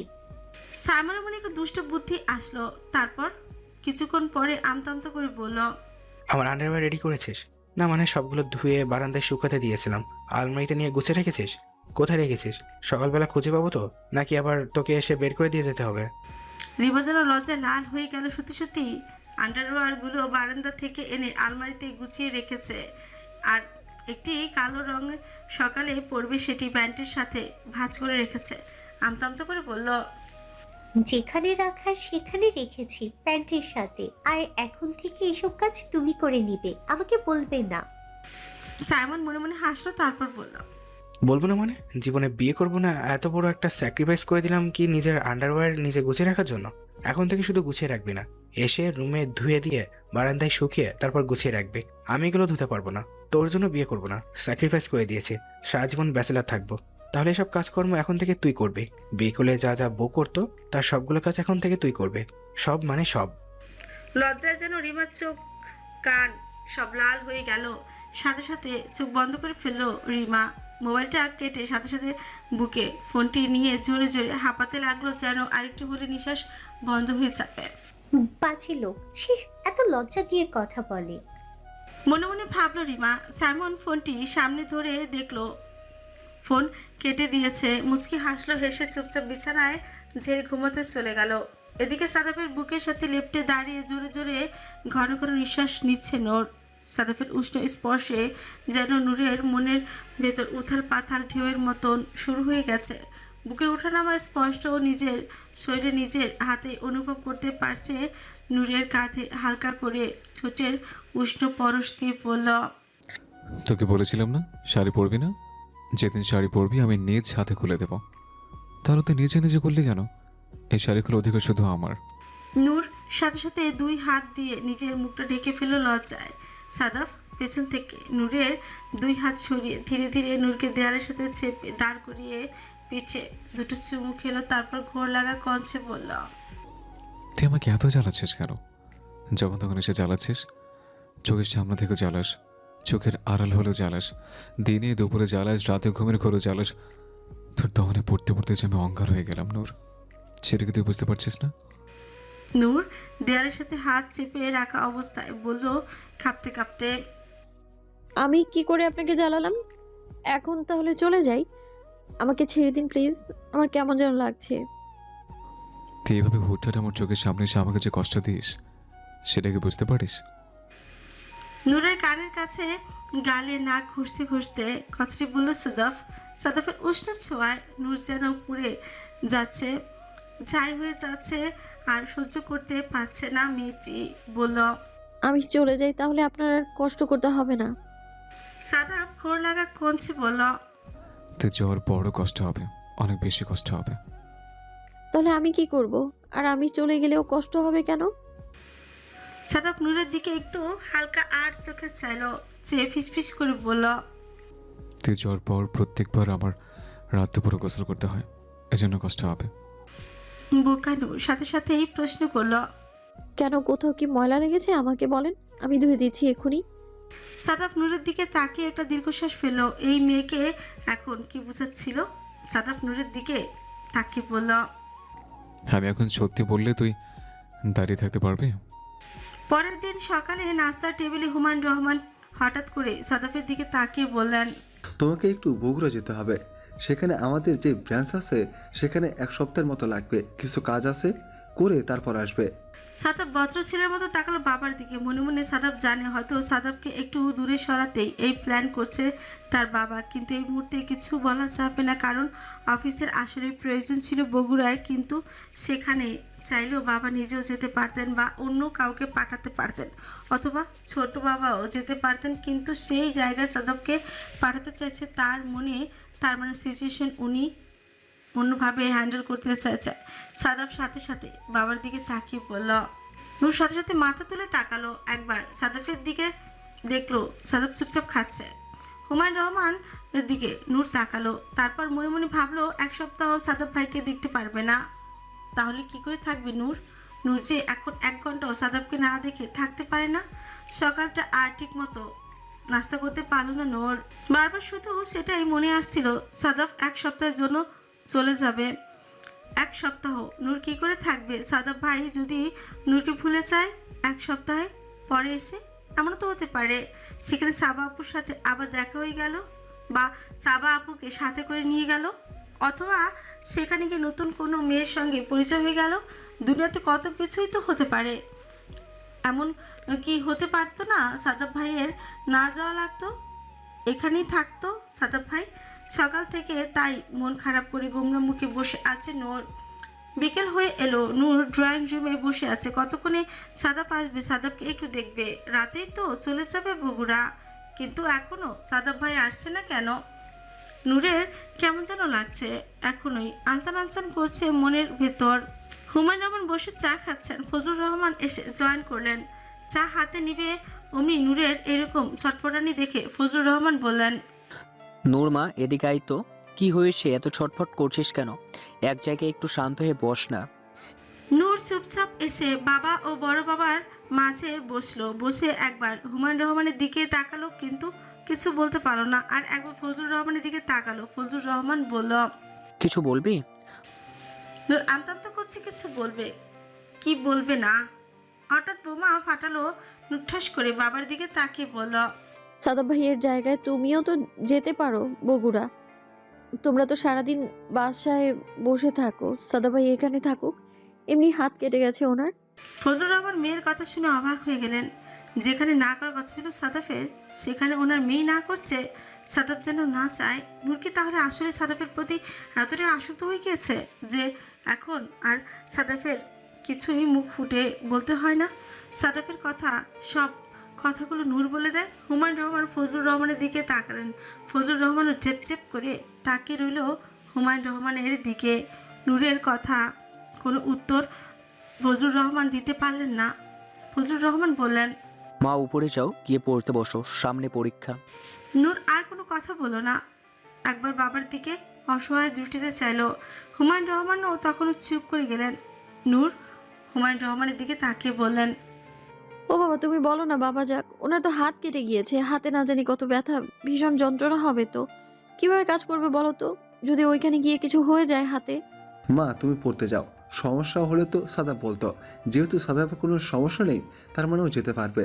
সাইমনের মনে একটু দুষ্ট বুদ্ধি আসলো। তারপর কিছুক্ষণ পরে আমতা করে বলল, আমার আন্ডারওয়্যার রেডি করেছিস? না মানে সবগুলো ধুয়ে বারান্দায় শুকাতে দিয়েছিলাম। আলমারিতে নিয়ে গুছিয়ে রেখেছিস? কোথায় রেখেছিস? সকালবেলা খুঁজে পাবো তো, নাকি আবার তোকে এসে বের করে দিয়ে যেতে হবে? রিমা যেন লজ্জায় লাল হয়ে গেল। সত্যি সত্যি আন্ডারওয়্যারগুলো বারান্দা থেকে এনে আলমারিতে গুছিয়ে রেখেছে। আর একটি কালো রঙের সকালে পরবে, সেটি প্যান্টের সাথে ভাঁজ করে রেখেছে। আমতা করে বলল, যেখানে রাখার সেখানে রেখেছি প্যান্টের সাথে, আর এখন থেকে এসব কাজ তুমি করে নিবে, আমাকে বলবে না। সাইমন মনে মনে হাসলো। তারপর বলল, বলবো না মানে? জীবনে বিয়ে করবো না এত বড় একটা স্যাক্রিফাইস করে দিলাম কি নিজের আন্ডারওয়্যার নিজে গুছিয়ে রাখার জন্য? এখন থেকে শুধু গুছিয়ে রাখবি না, এসে রুমে ধুয়ে দিয়ে বারান্দায় শুকিয়ে তারপর গুছিয়ে রাখবি। আমি এগুলো ধুতে পারবো না। তোর জন্য বিয়ে করবো না, স্যাক্রিফাইস করে দিয়েছে। সারা জীবন ব্যাচেলার থাকবো। তাহলে সব কাজকর্ম এখন থেকে তুই করবি। বিয়ে করলে যা যা বউ করতো তার সবগুলো কাজ এখন থেকে তুই করবে। সব মানে সব। লজ্জায় যেন রিমার চোখ কান সব লাল হয়ে গেল। সাথে সাথে চোখ বন্ধ করে ফেললো রিমা। মোবাইলটা কেটে সাথে সাথে বুকে ফোনটি নিয়ে জোরে জোরে হাঁপাতে লাগলো, যেন আরেকটু হলে নিঃশ্বাস বন্ধ হয়ে যাবে। বাজে লোক, ছি, এত লজ্জা দিয়ে কথা বলে। মনে মনে ভাবলো রিমা। সাইমন ফোনটি সামনে ধরে দেখলো ফোন কেটে দিয়েছে। মুচকি হাসলো, হেসে চুপচাপ বিছানায় ঝেড়ে ঘুমোতে চলে গেল। এদিকে সাদাফের বুকের সাথে লেপ্টে দাঁড়িয়ে জোরে জোরে ঘন ঘন নিঃশ্বাস নিচ্ছে নূর। সাদাফের উষ্ণ স্পর্শে যেন নূরের মনের ভেতর উথাল পাথাল ঢেউয়ের মতন শুরু হয়ে গেছে। বুকের ওঠানামা স্পষ্ট ও নিজের শরীরে নিজের হাতে অনুভব করতে পারছে। নূরের কাঁধে হালকা করে ছোটের উষ্ণ পরশ দিয়ে বলল, তোকে বলেছিলাম না শাড়ি পরবি না? যেদিন শাড়ি পরবি আমি নিজ হাতে খুলে দেব। তাহলে তুই নিজে নিজে করলি কেন? এই শাড়ি খোলার অধিকার শুধু আমার। নূর সাথে সাথে 2 হাত দিয়ে নিজের মুখটা ঢেকে ফেলল লজ্জায়। সাদাফ পেছন থেকে নূরের 2 হাত সরিয়ে ধীরে ধীরে নূরকে দেয়ালের সাথে চেপে দাঁড় করিয়ে পিঠে 2টো চুমু খেলো। তারপর ঘোর লাগা কঞ্চে বলল, তুই আমাকে এত জ্বালাচ্ছিস কেন? যখন তখন এসে জ্বালাচ্ছিস। চোখের সামনে থেকে জ্বালাস, চোখের আড়াল হলেও জ্বালাস, দিনে দুপুরে জ্বালাস, রাতে ঘুমের ঘোরও জ্বালাস। তোর দহনে পড়তে পড়তে যে আমি অঙ্গার হয়ে গেলাম নূর, সেটা কি তুই বুঝতে পারছিস না? নূর দেয়ালের সাথে হাত চেপে রাখা অবস্থায় বলল কাঁপতে কাঁপতে, আমি কি করে আপনাকে জ্বালালাম? এখন তাহলে চলে যাই, আমাকে ছেড়ে দিন প্লিজ, আমার কেমন যেন লাগছে। তুই এইভাবে হুটহাট আমার চোখের সামনে এসে আমাকে যে কষ্ট দিস, সেটা কি বুঝতে পারিস? নূরের কানের কাছে গালে নাক ঘষতে ঘষতে কথাটি বলল সাদাফ। সাদাফের উষ্ণ ছোঁয়ায় নূর যেন পুড়ে যাচ্ছে, ছাই হয়ে যাচ্ছে, আর সহ্য করতে পারছে না মেয়েটি। বলল, আমি চলে যাই তাহলে আপনার আর কষ্ট করতে হবে না। সাদাফ ঘোর লাগা কমছে বলল, তুই যাওয়ার বড় কষ্ট হবে, অনেক বেশি কষ্ট হবে। তাহলে আমি কি করব? আর আমি চলে গেলেও কষ্ট হবে কেন? সাদাফ নূরের দিকে একটু হালকা আর চোখে চাইলো, চেয়ে ফিসফিস করে বলল, তুই যাওয়ার পর প্রত্যেকবার আমার রাত দুপুরে গোসল করতে হয়, এজন্য কষ্ট হবে। বোকা নূর সাথে সাথেই প্রশ্ন করলো, কেন, কোথাও কি ময়লা লেগেছে? আমাকে বলেন, আমি ধুয়ে দিচ্ছি এক্ষুনি। সাদাফ নূরের দিকে তাকিয়ে একটা দীর্ঘশ্বাস ফেললো। এই মেয়েকে এখন কি বোঝাচ্ছিল? সাদাফ নূরের দিকে তাকিয়ে বলল, আমি এখন সত্যি বললে তুই দাঁড়িয়ে থাকতে পারবি? পরের দিন সকালে নাস্তার টেবিলে হুমায়ুন রহমান হঠাৎ করে সাদাফের দিকে তাকিয়ে বললেন, তোমাকে একটু বগুড়া যেতে হবে। সেখানে আমাদের যে ব্রাঞ্চ আছে সেখানে 1 সপ্তাহের মতো লাগবে, কিছু কাজ আছে, করে তারপর আসবে। সাদাফ বজ্র ছেলের মতো তাকালো বাবার দিকে। মনে মনে সাদাফ জানে হয়তো সাদাফকে একটু দূরে সরাতেই এই প্ল্যান করছে তার বাবা, কিন্তু এই মুহূর্তে কিছু বলা যাবে না, কারণ অফিসের আসলে প্রয়োজন ছিল বগুড়ায়। কিন্তু সেখানে চাইলেও বাবা নিজেও যেতে পারতেন বা অন্য কাউকে পাঠাতে পারতেন, অথবা ছোট বাবাও যেতে পারতেন, কিন্তু সেই জায়গায় সাদাফকে পাঠাতে চাইছে তার মানে সিচুয়েশন উনি অন্যভাবে হ্যান্ডেল করতে চাইছে। সাদাফ সাথে সাথে বাবার দিকে তাকিয়ে বলল, নূর সাথে সাথে মাথা তুলে তাকালো, একবার সাদাফের দিকে দেখলো সাদাফ চুপচাপ খাচ্ছে। হুমায়ুন রহমান এর দিকে নূর তাকালো, তারপর মনে মনে ভাবলো 1 সপ্তাহ সাদাফ ভাইকে দেখতে পারবে না, তাহলে কি করে থাকবে নূর? নূর যে এখন 1 ঘন্টাও সাদাফকে না দেখে থাকতে পারে না। সকালটা আর ঠিক মতো নাস্তা করতে পারলো না নূর। বারবার শুধু সেটাই মনে আসছিল, সাদাফ 1 সপ্তাহের জন্য চলে যাবে। 1 সপ্তাহ নূর কি করে থাকবে? সাদাফ ভাই যদি নূরকে ভুলে যায় 1 সপ্তাহে পরে এসে, এমনও তো হতে পারে সেখানে সাবা আপুর সাথে আবার দেখা হয়ে গেল, বা সাবা আপুকে সাথে করে নিয়ে গেল, অথবা সেখানে গিয়ে নতুন কোনো মেয়ের সঙ্গে পরিচয় হয়ে গেল। দুনিয়াতে কত কিছুই তো হতে পারে। এমন কি হতে পারতো না সাদাফ ভাইয়ের না যাওয়া লাগতো, এখানেই থাকতো সাদাফ ভাই? সকাল থেকে তাই মন খারাপ করে গোমরা মুখে বসে আছে নূর। বিকেল হয়ে এলো, নূর ড্রয়িং রুমে বসে আছে। কতক্ষণে সাদাফ আসবে, সাদাফকে একটু দেখবে, রাতেই তো চলে যাবে বগুড়া, কিন্তু এখনো সাদাফ ভাই আসছে না কেন? নূরের কেমন যেন লাগছে, এখনোই আনসান আনসান করছে মনের ভেতর। হুমায়ুন রহমান বসে চা খাচ্ছেন, ফজলুর রহমান এসে জয়েন করলেন। চা হাতে নিবে অমনি নূরের এরকম ছটফটানি দেখে ফজলুর রহমান বললেন, নূর মা, এদিকে আই তো। কি হয়েছে, এত ছটফট করছিস কেন? এক জায়গায় একটু শান্ত হয়ে বস না। নূর চুপচাপ এসে বাবা ও বড় বাবার মাঝে বসলো। বসে একবার হুমায়ুন রহমানের দিকে তাকালো, কিন্তু কিছু বলতে পারলো না। আর একবার ফজলুর রহমানের দিকে তাকালো। ফজলুর রহমান বলল, কিছু বলবি? নূর আমতা করছে কিছু বলবে, কি বলবে না। হঠাৎ বোমা ফাটালো নূর ঠাস করে। বাবার দিকে তাকিয়ে বলল, সাদাব ভাইয়ের জায়গায় তুমিও তো যেতে পারো বগুড়া। তোমরা তো সারাদিন বাসায় বসে থাকো, সাদাব ভাই এখানে থাকুক, এমনি হাত কেটে গেছে ওনার। ফজলুর রহমান মেয়ের কথা শুনে অবাক হয়ে গেলেন। যেখানে না করার কথা ছিল সাদাফের, সেখানে ওনার মেয়ে না করছে। সাদাফ যেন না চায়। নূর কি তাহলে আসলে সাদাফের প্রতি এতটাই আসক্ত হয়ে গিয়েছে যে এখন আর সাদাফের কিছুই মুখ ফুটে বলতে হয় না? সাদাফের কথা, সব কথাগুলো নূর বলে দেয়। হুমায়ুন রহমান ফজলুর রহমানের দিকে তাকালেন। ফজলুর রহমানও চেপ করে তাকিয়ে রইল হুমায়ুন রহমানের দিকে। নূরের কথা কোনো উত্তর ফজলুর রহমান দিতে পারলেন না। ফজলুর রহমান বললেন, মা, উপরে যাও, গিয়ে পড়তে বসো, সামনে পরীক্ষা। নূর আর কোনো কথা বলো না, একবার বাবার দিকে অসহায় দৃষ্টিতে চাইল। হুমায়ুন রহমানও তখনও চুপ করে গেলেন। নূর হুমায়ুন রহমানের দিকে তাকিয়ে বললেন, ও বাবা, তুমি বলো না বাবা যাক, ওনার তো হাত কেটে গিয়েছে, হাতে না জানি কত ব্যথা, ভীষণ যন্ত্রণা হবে তো, কিভাবে কাজ করবে বলো তো? যদি ওইখানে গিয়ে কিছু হয়ে যায় হাতে? মা তুমি পড়তে যাও, সমস্যা হলে তো সাদাব বলতো। যেহেতু সাদাবের কোনো সমস্যা নেই, তার মানেও যেতে পারবে।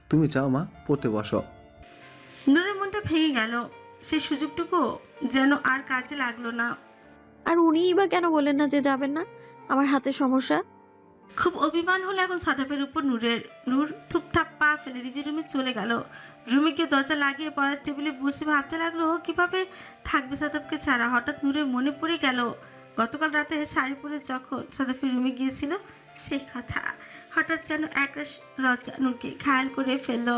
তুমি যাও মা, পড়তে বসো। নূরের মনটা ভেঙে গেল। সেই সুযোগটুকু যেন আর কাজে লাগলো না। আর উনিই বা কেন বলেন না যে যাবেন না? আমার হাতে সমস্যা। খুব অভিমান হলো এখন সাদাফের উপর নূরের। নূর থুপথাপ পা ফেলে নিজের রুমে চলে গেল। রুমে গিয়ে দরজা লাগিয়ে পড়ার টেবিলে বসে ভাবতে লাগলো কিভাবে থাকবে সাদাফকে ছাড়া। হঠাৎ নূরের মনে পড়ে গেল গতকাল রাতে শাড়ি পরে যখন সাদাফের রুমে গিয়েছিল সেই কথা। হঠাৎ যেন একরাশ লজ্জা নূরকে ঘায়াল করে ফেললো।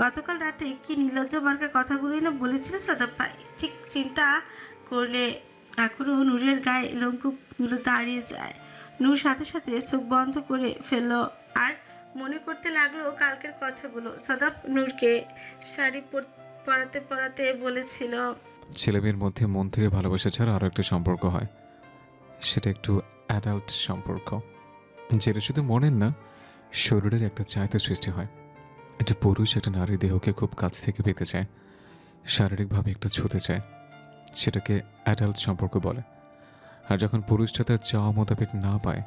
গতকাল রাতে কি নির্লজ্জ মার্কা কথাগুলোই না বলেছিল সাদাফ ভাই। ঠিক চিন্তা করলে এখনও নূরের গায়ে লোমকূপগুলো দাঁড়িয়ে যায়। নূর সাথে সাথে চোখ বন্ধ করে ফেললো আর মনে করতে লাগলো কালকের কথাগুলো। সাদাফ নূরকে শাড়ি পরাতে পরাতে বলেছিল, ছেলেমেয়ের মধ্যে মন থেকে ভালোবাসা ছাড়া আরও একটা সম্পর্ক হয়, সেটা একটু অ্যাডাল্ট সম্পর্ক, যেটা শুধু মনের না শরীরের একটা চাহিদা সৃষ্টি হয়। একটা পুরুষ একটা নারীর দেহকে খুব কাছ থেকে পেতে চায়, শারীরিকভাবে একটু ছুঁতে চায়, সেটাকে অ্যাডাল্ট সম্পর্ক বলে। আর যখন পুরুষটা তার চাওয়া মোতাবেক না পায়,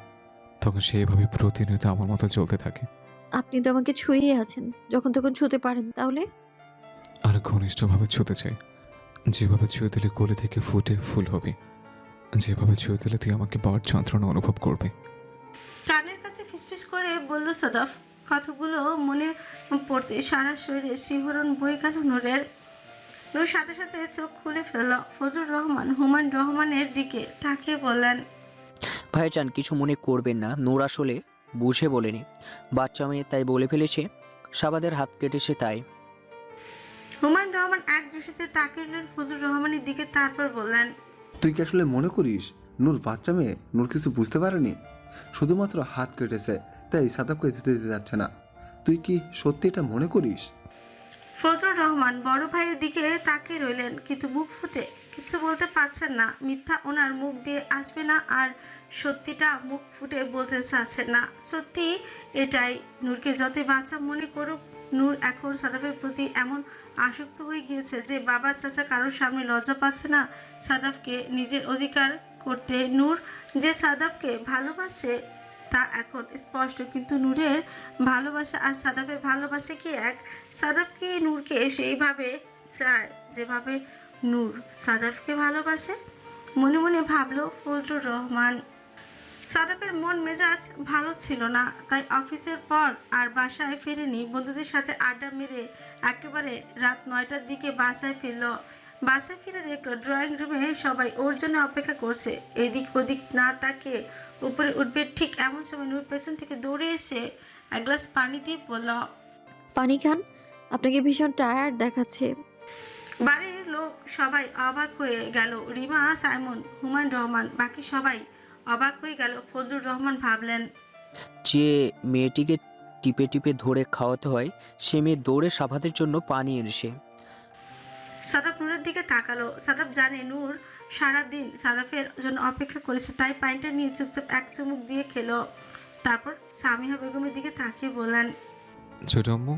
তখন সে এভাবে প্রতিনিয়ত আমার মতো চলতে থাকে। আপনি তো আমাকে ছুঁয়ে আছেন, যখন তখন ছুঁতে পারেন, তাহলে? আর ঘনিষ্ঠভাবে ছুঁতে চাই, যেভাবে ছুঁয়ে দিলে কোলে থেকে ফুটে ফুল হবে, যেভাবে ছুঁয়ে দিলে তুই আমাকে বড় যন্ত্রণা অনুভব করবি। কানের কাছে ফিসফিস করে বলল সাদাফ। কথাগুলো মনে পড়তে সারা শরীরে শিহরণ বয়ে গেল নূরের। নূর সাথে সাথে চোখ খুলে ফেলল। ফজলুর রহমান হুমায়ুন রহমানের দিকে তাকিয়ে বললেন, ভাইজান কিছু মনে করবেন না, নূর আসলে বুঝে বলেনি, বাচ্চা মেয়ে তাই বলে ফেলেছে, সাবাদের হাত কেটেছে তাই। হুমায়ুন রহমান এক দৃষ্টিতে তাকিয়ে রইলেন ফজলুর রহমানের দিকে, তারপর বললেন, তুই কি আসলে মনে করিস নূর বাচ্চা মেয়ে? নূর কিছু বুঝতে পারেনি, শুধুমাত্র হাত কেটেছে তাই সাদাবকে যেতে দিতে যাচ্ছে না। তুই কি সত্যি এটা মনে করিস? ফজলুর রহমান বড় ভাইয়ের দিকে তাকিয়ে রইলেন, কিন্তু মুখ ফুটে কিছু বলতে পারছেন না। মিথ্যা ওনার মুখ দিয়ে আসবে না, আর সত্যিটা মুখ ফুটে বলতে চাচ্ছেন না। সত্যি এটাই, নূরকে যতই বাচ্চা মনে করুক, নূর এখন সাদাফের প্রতি এমন আসক্ত হয়ে গিয়েছে যে বাবা চাচা কারোর সামনে লজ্জা পাচ্ছে না সাদাফকে নিজের অধিকার করতে। নূর যে সাদাফকে ভালোবাসে তা এখন স্পষ্ট, কিন্তু নূরের ভালোবাসা আর সাদাফের ভালোবাসা কি এক? সাদাফ কি নূরকে সেইভাবে চায় যেভাবে নূর সাদাফকে ভালোবাসে? মনে মনে ভাবলো ফজলুর রহমান। সাদাফের মন মেজাজ ভালো ছিল না, তাই অফিসের পর আর বাসায় ফেরেনি। বন্ধুদের সাথে আড্ডা মেরে একেবারে রাত 9টার দিকে বাসায় ফিরল। বাসায় ফিরে দেখলো ড্রয়িং রুমে সবাই ওর জন্য অপেক্ষা করছে। এদিক ওদিক না তাকিয়ে উপরে উঠবে ঠিক এমন সময় নূর পেছন থেকে দৌড়ে এসে এক গ্লাস পানি দিয়ে বলল, পানি খান, আপনাকে ভীষণ টায়ার্ড দেখাচ্ছে। বাড়ির লোক সবাই অবাক হয়ে গেল। রিমা, সাইমন, হুমায়ুন রহমান, বাকি সবাই অবাক হয়ে গেল। ফজলুর রহমান ভাবলেন, যে মেয়েটিকে টিপে টিপে ধরে খাওয়াতে হয়, সে মেয়ে দৌড়ে সাবাদের জন্য পানি এনেছে। সাদাফ নূরের দিকে তাকালো। সাদাফ জানে নূর সারাদিন সাদাফের জন্য অপেক্ষা করেছে, তাই পানিটা নিয়ে চুপচাপ এক চুমুক দিয়ে খেলো। তারপর সামিহা বেগমের দিকে তাকিয়ে বললেন, ছোট আম্মু,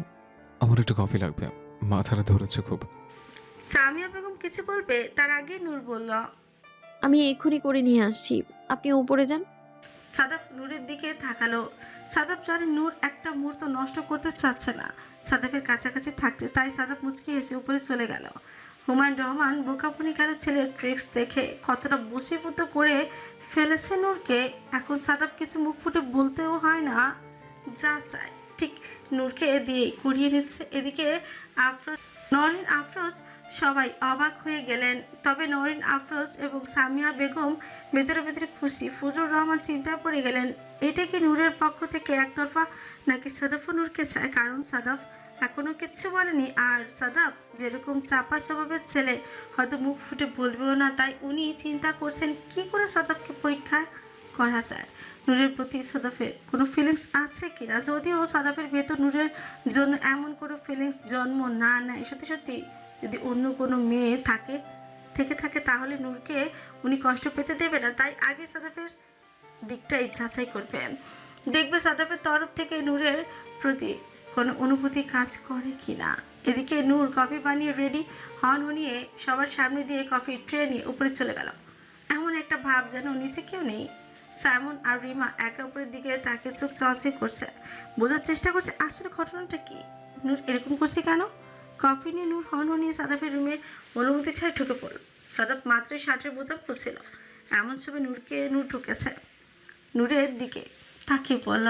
আমার একটু কফি লাগবে, মাথাটা ধরেছে খুব। সামিহা বেগম কিছু বলবে তার আগে নূর বলল, আমি এক্ষুনি করে নিয়ে আসছি, আপনি উপরে যান। সাদাফ নূরের দিকে তাকালো। সাদাফ জানে নূর একটা মুহূর্ত নষ্ট করতে চাচ্ছে না সাদাফের কাছাকাছি থাকতে, তাই সাদাফ মুচকি হেসে উপরে চলে গেল। হুমায়ুন রহমান বোকাপুনি গেল ছেলের ট্রিক্স দেখে, কতটা বশীভূত করে ফেলেছে নূরকে। এখন সাদাফ কিছু মুখ ফুটে বলতেও হয় না, যা চায় ঠিক নূরকে দিয়ে করিয়ে নিচ্ছে। এদিকে নরিন আফরোজ সবাই অবাক হয়ে গেলেন, তবে নরিন আফরোজ এবং সামিয়া বেগম ভেতরে ভেতরে খুশি। ফজলুর রহমান চিন্তায় পড়ে গেলেন, এটা কি নূরের পক্ষ থেকে একতরফা, নাকি সাদাফও নূরকে চায়? কারণ সাদাফ এখনো কিচ্ছু বলেনি, আর সাদাফ যেরকম চাপা স্বভাবের ছেলে হয়তো মুখ ফুটে বলবেও না, তাই উনি চিন্তা করছেন কি করে সাদাফকে পরীক্ষা করা যায়। নূরের প্রতি সাদাফের কোনো ফিলিংস আছে কিনা? যদিও সাদাফের ভেতর নূরের জন্য এমন কোনো ফিলিংস জন্ম না নেয়, সত্যি সত্যি যদি অন্য কোনো মেয়ে থেকে থাকে তাহলে নূরকে উনি কষ্ট পেতে দেবে না। তাই আগে সাদাফের দিকটাই যাচাই করবে, দেখবে সাদাফের তরফ থেকে নূরের প্রতি কোনো অনুভূতি কাজ করে কিনা। এদিকে নূর কফি বানিয়ে রেডি হনহনিয়ে সবার সামনে দিয়ে কফি ট্রে নিয়ে উপরে চলে গেল। এমন একটা ভাব যেন নিচে কেউ নেই। সাইমন আর রিমা একে অপরের দিকে তাকে চোখ চলাচল করছে, বোঝার চেষ্টা করছে আসলে ঘটনাটা কি, নূর এরকম করছে কেন। কফি নিয়ে নূর হনহনিয়ে সাদাফের রুমে অনুমতি ছাড়া ঢুকে পড়ল। সাদাফ মাত্রই শার্টের বোতাম খুলছিল, এমন সময় নূর ঢুকেছে। নূরের দিকে তাকিয়ে পড়ল।